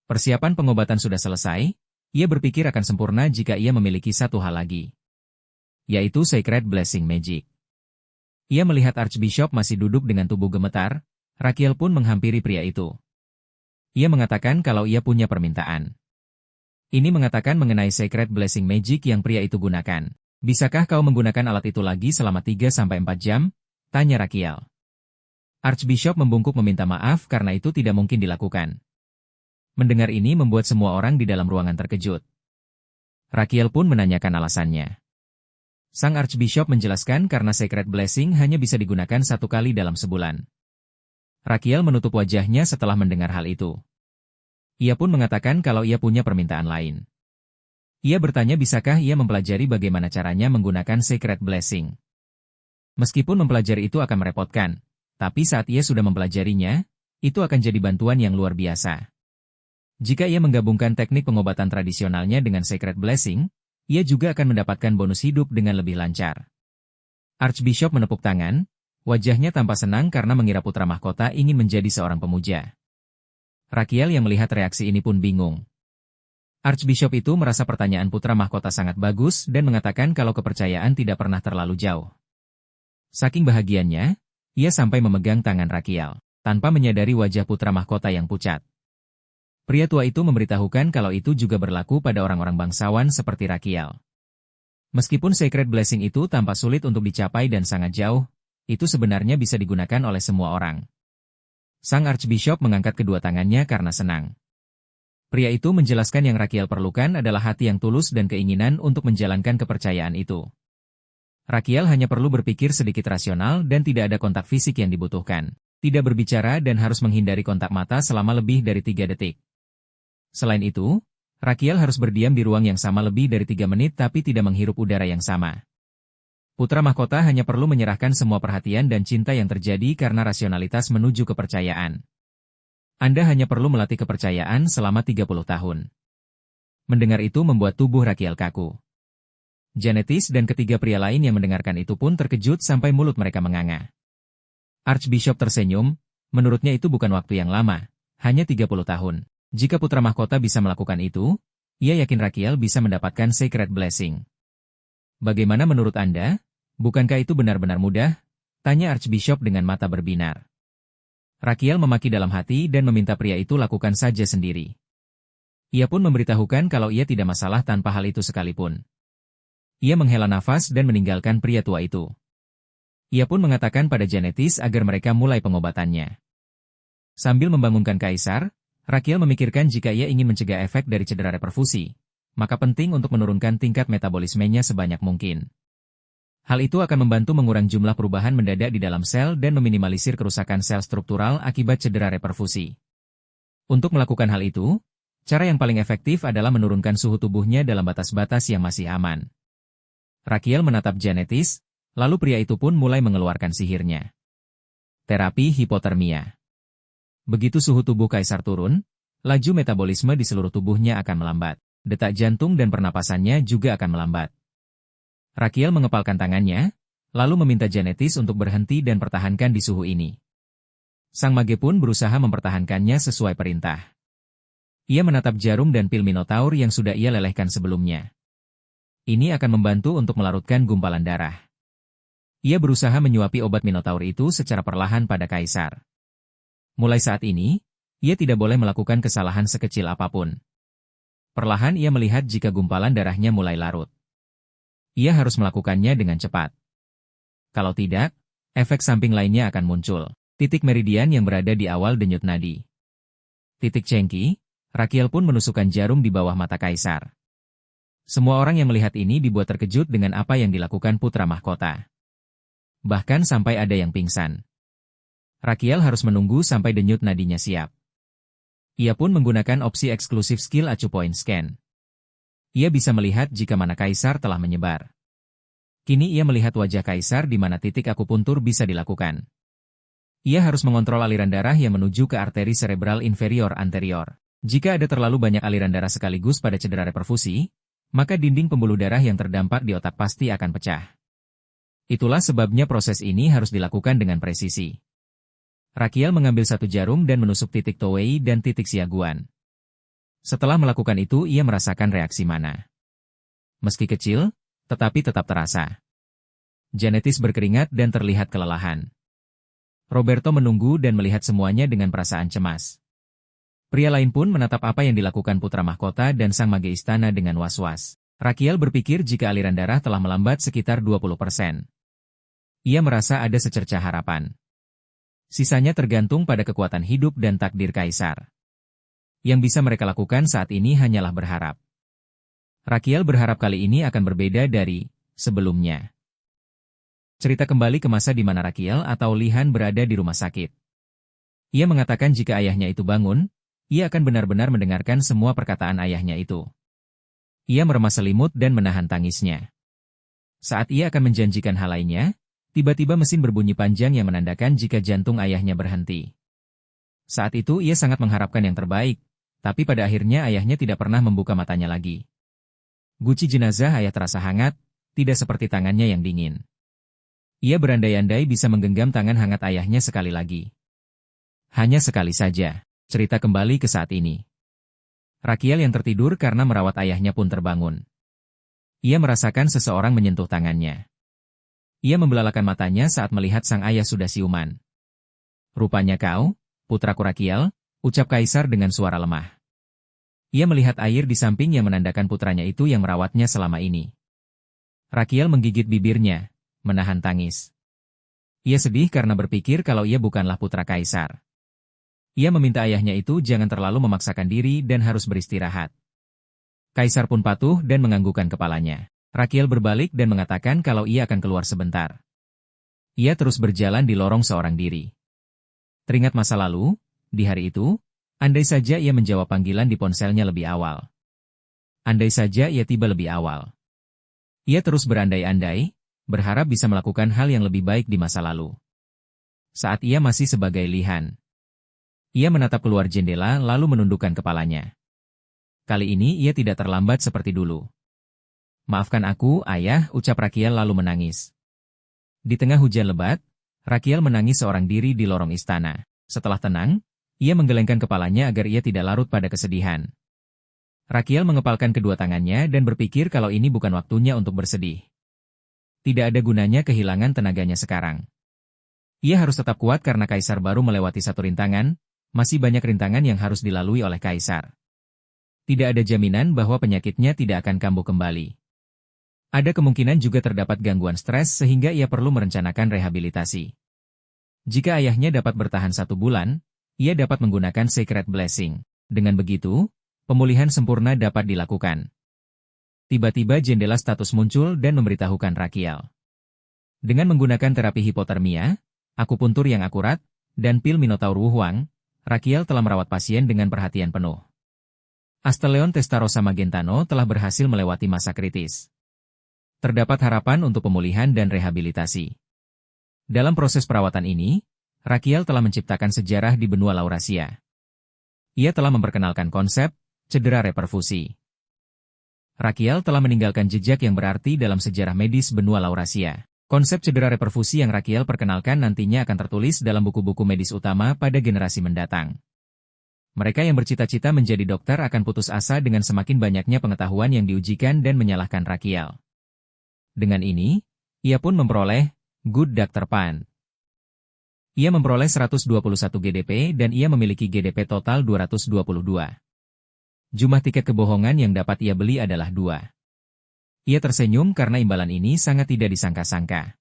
Persiapan pengobatan sudah selesai, ia berpikir akan sempurna jika ia memiliki satu hal lagi. Yaitu Sacred Blessing Magic. Ia melihat Archbishop masih duduk dengan tubuh gemetar, Rakiel pun menghampiri pria itu. Ia mengatakan kalau ia punya permintaan. Ini mengatakan mengenai Sacred Blessing Magic yang pria itu gunakan. Bisakah kau menggunakan alat itu lagi selama 3-4 jam? Tanya Rakiel. Archbishop membungkuk meminta maaf karena itu tidak mungkin dilakukan. Mendengar ini membuat semua orang di dalam ruangan terkejut. Rakiel pun menanyakan alasannya. Sang Archbishop menjelaskan karena Sacred Blessing hanya bisa digunakan 1 kali dalam sebulan. Rakiel menutup wajahnya setelah mendengar hal itu. Ia pun mengatakan kalau ia punya permintaan lain. Ia bertanya bisakah ia mempelajari bagaimana caranya menggunakan Sacred Blessing. Meskipun mempelajari itu akan merepotkan, tapi saat ia sudah mempelajarinya, itu akan jadi bantuan yang luar biasa. Jika ia menggabungkan teknik pengobatan tradisionalnya dengan Sacred Blessing, ia juga akan mendapatkan bonus hidup dengan lebih lancar. Archbishop menepuk tangan, wajahnya tampak senang karena mengira putra mahkota ingin menjadi seorang pemuja. Rakiel yang melihat reaksi ini pun bingung. Archbishop itu merasa pertanyaan putra mahkota sangat bagus dan mengatakan kalau kepercayaan tidak pernah terlalu jauh. Saking bahagianya, ia sampai memegang tangan Rakiel, tanpa menyadari wajah putra mahkota yang pucat. Pria tua itu memberitahukan kalau itu juga berlaku pada orang-orang bangsawan seperti Rakiel. Meskipun Sacred Blessing itu tampak sulit untuk dicapai dan sangat jauh, itu sebenarnya bisa digunakan oleh semua orang. Sang Archbishop mengangkat kedua tangannya karena senang. Pria itu menjelaskan yang Rakiel perlukan adalah hati yang tulus dan keinginan untuk menjalankan kepercayaan itu. Rakiel hanya perlu berpikir sedikit rasional dan tidak ada kontak fisik yang dibutuhkan. Tidak berbicara dan harus menghindari kontak mata selama lebih dari 3 detik. Selain itu, Rakiel harus berdiam di ruang yang sama lebih dari 3 menit tapi tidak menghirup udara yang sama. Putra mahkota hanya perlu menyerahkan semua perhatian dan cinta yang terjadi karena rasionalitas menuju kepercayaan. Anda hanya perlu melatih kepercayaan selama 30 tahun. Mendengar itu membuat tubuh Rakiel kaku. Janetis dan ketiga pria lain yang mendengarkan itu pun terkejut sampai mulut mereka menganga. Archbishop tersenyum, menurutnya itu bukan waktu yang lama, hanya 30 tahun. Jika putra mahkota bisa melakukan itu, ia yakin Rakiel bisa mendapatkan Sacred Blessing. Bagaimana menurut Anda? Bukankah itu benar-benar mudah? Tanya Archbishop dengan mata berbinar. Rakiel memaki dalam hati dan meminta pria itu lakukan saja sendiri. Ia pun memberitahukan kalau ia tidak masalah tanpa hal itu sekalipun. Ia menghela nafas dan meninggalkan pria tua itu. Ia pun mengatakan pada Janetis agar mereka mulai pengobatannya. Sambil membangunkan kaisar, Rakiel memikirkan jika ia ingin mencegah efek dari cedera reperfusi, maka penting untuk menurunkan tingkat metabolismenya sebanyak mungkin. Hal itu akan membantu mengurangi jumlah perubahan mendadak di dalam sel dan meminimalisir kerusakan sel struktural akibat cedera reperfusi. Untuk melakukan hal itu, cara yang paling efektif adalah menurunkan suhu tubuhnya dalam batas-batas yang masih aman. Rakiel menatap Janetis, lalu pria itu pun mulai mengeluarkan sihirnya. Terapi hipotermia. Begitu suhu tubuh kaisar turun, laju metabolisme di seluruh tubuhnya akan melambat. Detak jantung dan pernapasannya juga akan melambat. Rakiel mengepalkan tangannya, lalu meminta Janetis untuk berhenti dan pertahankan di suhu ini. Sang mage pun berusaha mempertahankannya sesuai perintah. Ia menatap jarum dan pil Minotaur yang sudah ia lelehkan sebelumnya. Ini akan membantu untuk melarutkan gumpalan darah. Ia berusaha menyuapi obat Minotaur itu secara perlahan pada Kaisar. Mulai saat ini, ia tidak boleh melakukan kesalahan sekecil apapun. Perlahan ia melihat jika gumpalan darahnya mulai larut. Ia harus melakukannya dengan cepat. Kalau tidak, efek samping lainnya akan muncul. Titik meridian yang berada di awal denyut nadi. Titik cengki, Rakiel pun menusukkan jarum di bawah mata Kaisar. Semua orang yang melihat ini dibuat terkejut dengan apa yang dilakukan putra mahkota. Bahkan sampai ada yang pingsan. Rakiel harus menunggu sampai denyut nadinya siap. Ia pun menggunakan opsi eksklusif skill Acupoint Scan. Ia bisa melihat jika mana Kaisar telah menyebar. Kini ia melihat wajah Kaisar di mana titik akupuntur bisa dilakukan. Ia harus mengontrol aliran darah yang menuju ke arteri cerebral inferior anterior. Jika ada terlalu banyak aliran darah sekaligus pada cedera reperfusi, maka dinding pembuluh darah yang terdampak di otak pasti akan pecah. Itulah sebabnya proses ini harus dilakukan dengan presisi. Rakiel mengambil satu jarum dan menusuk titik Towei dan titik Xiaguan. Setelah melakukan itu ia merasakan reaksi mana. Meski kecil, tetapi tetap terasa. Janetis berkeringat dan terlihat kelelahan. Roberto menunggu dan melihat semuanya dengan perasaan cemas. Pria lain pun menatap apa yang dilakukan putra mahkota dan sang mage istana dengan was-was. Rakiel berpikir jika aliran darah telah melambat sekitar 20%. Ia merasa ada secercah harapan. Sisanya tergantung pada kekuatan hidup dan takdir Kaisar. Yang bisa mereka lakukan saat ini hanyalah berharap. Rakiel berharap kali ini akan berbeda dari sebelumnya. Cerita kembali ke masa di mana Rakiel atau Lihan berada di rumah sakit. Ia mengatakan jika ayahnya itu bangun, ia akan benar-benar mendengarkan semua perkataan ayahnya itu. Ia meremas selimut dan menahan tangisnya. Saat ia akan menjanjikan hal lainnya, tiba-tiba mesin berbunyi panjang yang menandakan jika jantung ayahnya berhenti. Saat itu ia sangat mengharapkan yang terbaik, tapi pada akhirnya ayahnya tidak pernah membuka matanya lagi. Guci jenazah ayah terasa hangat, tidak seperti tangannya yang dingin. Ia berandai-andai bisa menggenggam tangan hangat ayahnya sekali lagi. Hanya sekali saja. Cerita kembali ke saat ini. Rakiel yang tertidur karena merawat ayahnya pun terbangun. Ia merasakan seseorang menyentuh tangannya. Ia membelalakan matanya saat melihat sang ayah sudah siuman. "Rupanya kau, putraku Rakiel," ucap Kaisar dengan suara lemah. Ia melihat air di samping yang menandakan putranya itu yang merawatnya selama ini. Rakiel menggigit bibirnya, menahan tangis. Ia sedih karena berpikir kalau ia bukanlah putra Kaisar. Ia meminta ayahnya itu jangan terlalu memaksakan diri dan harus beristirahat. Kaisar pun patuh dan menganggukkan kepalanya. Rakiel berbalik dan mengatakan kalau ia akan keluar sebentar. Ia terus berjalan di lorong seorang diri. Teringat masa lalu, di hari itu, andai saja ia menjawab panggilan di ponselnya lebih awal. Andai saja ia tiba lebih awal. Ia terus berandai-andai, berharap bisa melakukan hal yang lebih baik di masa lalu. Saat ia masih sebagai Lihan. Ia menatap keluar jendela lalu menundukkan kepalanya. Kali ini ia tidak terlambat seperti dulu. "Maafkan aku, ayah," ucap Rakiel lalu menangis. Di tengah hujan lebat, Rakiel menangis seorang diri di lorong istana. Setelah tenang, ia menggelengkan kepalanya agar ia tidak larut pada kesedihan. Rakiel mengepalkan kedua tangannya dan berpikir kalau ini bukan waktunya untuk bersedih. Tidak ada gunanya kehilangan tenaganya sekarang. Ia harus tetap kuat karena Kaisar baru melewati satu rintangan, masih banyak rintangan yang harus dilalui oleh Kaisar. Tidak ada jaminan bahwa penyakitnya tidak akan kambuh kembali. Ada kemungkinan juga terdapat gangguan stres sehingga ia perlu merencanakan rehabilitasi. Jika ayahnya dapat bertahan 1 bulan, ia dapat menggunakan Secret Blessing. Dengan begitu, pemulihan sempurna dapat dilakukan. Tiba-tiba jendela status muncul dan memberitahukan Rakiel. Dengan menggunakan terapi hipotermia, akupuntur yang akurat, dan pil Minotaur Wuhuang, Rakiel telah merawat pasien dengan perhatian penuh. Asteleon Testarossa Magentano telah berhasil melewati masa kritis. Terdapat harapan untuk pemulihan dan rehabilitasi. Dalam proses perawatan ini, Rakiel telah menciptakan sejarah di benua Laurasia. Ia telah memperkenalkan konsep cedera reperfusi. Rakiel telah meninggalkan jejak yang berarti dalam sejarah medis benua Laurasia. Konsep cedera reperfusi yang Rakiel perkenalkan nantinya akan tertulis dalam buku-buku medis utama pada generasi mendatang. Mereka yang bercita-cita menjadi dokter akan putus asa dengan semakin banyaknya pengetahuan yang diujikan dan menyalahkan Rakiel. Dengan ini, ia pun memperoleh Good Doctor Pan. Ia memperoleh 121 GDP dan ia memiliki GDP total 222. Jumlah tiket kebohongan yang dapat ia beli adalah 2. Ia tersenyum karena imbalan ini sangat tidak disangka-sangka.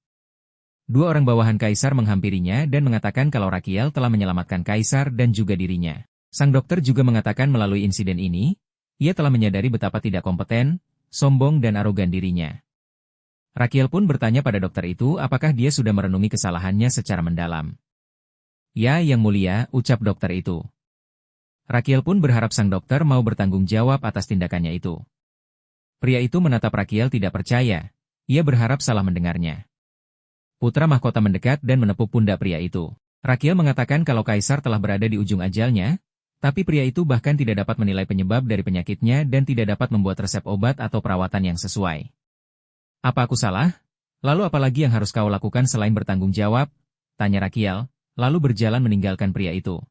2 orang bawahan Kaisar menghampirinya dan mengatakan kalau Rakiel telah menyelamatkan Kaisar dan juga dirinya. Sang dokter juga mengatakan melalui insiden ini, ia telah menyadari betapa tidak kompeten, sombong dan arogan dirinya. Rakiel pun bertanya pada dokter itu apakah dia sudah merenungi kesalahannya secara mendalam. Ya, Yang Mulia, ucap dokter itu. Rakiel pun berharap sang dokter mau bertanggung jawab atas tindakannya itu. Pria itu menatap Rakiel tidak percaya, ia berharap salah mendengarnya. Putra mahkota mendekat dan menepuk pundak pria itu. Rakiel mengatakan kalau Kaisar telah berada di ujung ajalnya, tapi pria itu bahkan tidak dapat menilai penyebab dari penyakitnya dan tidak dapat membuat resep obat atau perawatan yang sesuai. Apa aku salah? Lalu apalagi yang harus kau lakukan selain bertanggung jawab? Tanya Rakiel, lalu berjalan meninggalkan pria itu.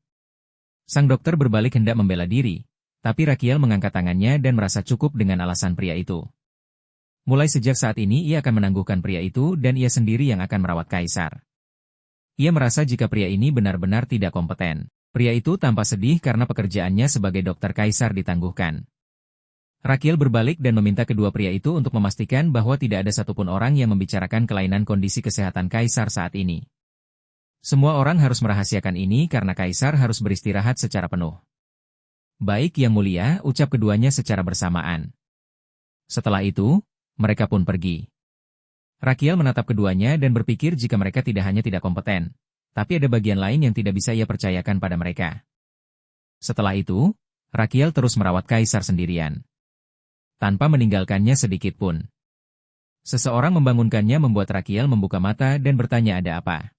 Sang dokter berbalik hendak membela diri, tapi Rakiel mengangkat tangannya dan merasa cukup dengan alasan pria itu. Mulai sejak saat ini ia akan menangguhkan pria itu dan ia sendiri yang akan merawat Kaisar. Ia merasa jika pria ini benar-benar tidak kompeten. Pria itu tampak sedih karena pekerjaannya sebagai dokter Kaisar ditangguhkan. Rakiel berbalik dan meminta kedua pria itu untuk memastikan bahwa tidak ada satupun orang yang membicarakan kelainan kondisi kesehatan Kaisar saat ini. Semua orang harus merahasiakan ini karena Kaisar harus beristirahat secara penuh. Baik Yang Mulia, ucap keduanya secara bersamaan. Setelah itu, mereka pun pergi. Rakiel menatap keduanya dan berpikir jika mereka tidak hanya tidak kompeten, tapi ada bagian lain yang tidak bisa ia percayakan pada mereka. Setelah itu, Rakiel terus merawat Kaisar sendirian. Tanpa meninggalkannya sedikit pun. Seseorang membangunkannya membuat Rakiel membuka mata dan bertanya ada apa.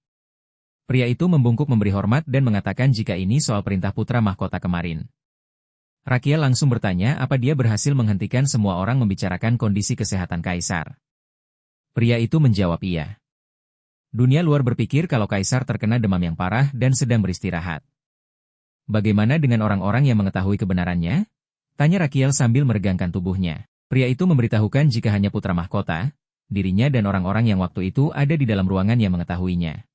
Pria itu membungkuk memberi hormat dan mengatakan jika ini soal perintah putra mahkota kemarin. Rakiel langsung bertanya apa dia berhasil menghentikan semua orang membicarakan kondisi kesehatan Kaisar. Pria itu menjawab iya. Dunia luar berpikir kalau Kaisar terkena demam yang parah dan sedang beristirahat. Bagaimana dengan orang-orang yang mengetahui kebenarannya? Tanya Rakiel sambil meregangkan tubuhnya. Pria itu memberitahukan jika hanya putra mahkota, dirinya dan orang-orang yang waktu itu ada di dalam ruangan yang mengetahuinya.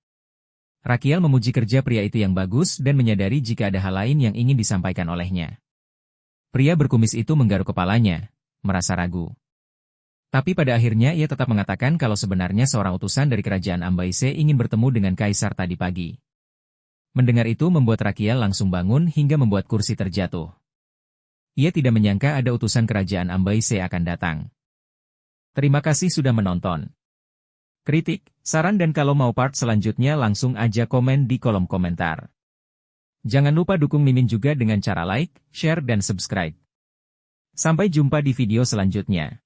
Rakiel memuji kerja pria itu yang bagus dan menyadari jika ada hal lain yang ingin disampaikan olehnya. Pria berkumis itu menggaruk kepalanya, merasa ragu. Tapi pada akhirnya ia tetap mengatakan kalau sebenarnya seorang utusan dari kerajaan Ambaise ingin bertemu dengan Kaisar tadi pagi. Mendengar itu membuat Rakiel langsung bangun hingga membuat kursi terjatuh. Ia tidak menyangka ada utusan kerajaan Ambaise akan datang. Terima kasih sudah menonton. Kritik, saran dan kalau mau part selanjutnya langsung aja komen di kolom komentar. Jangan lupa dukung Mimin juga dengan cara like, share dan subscribe. Sampai jumpa di video selanjutnya.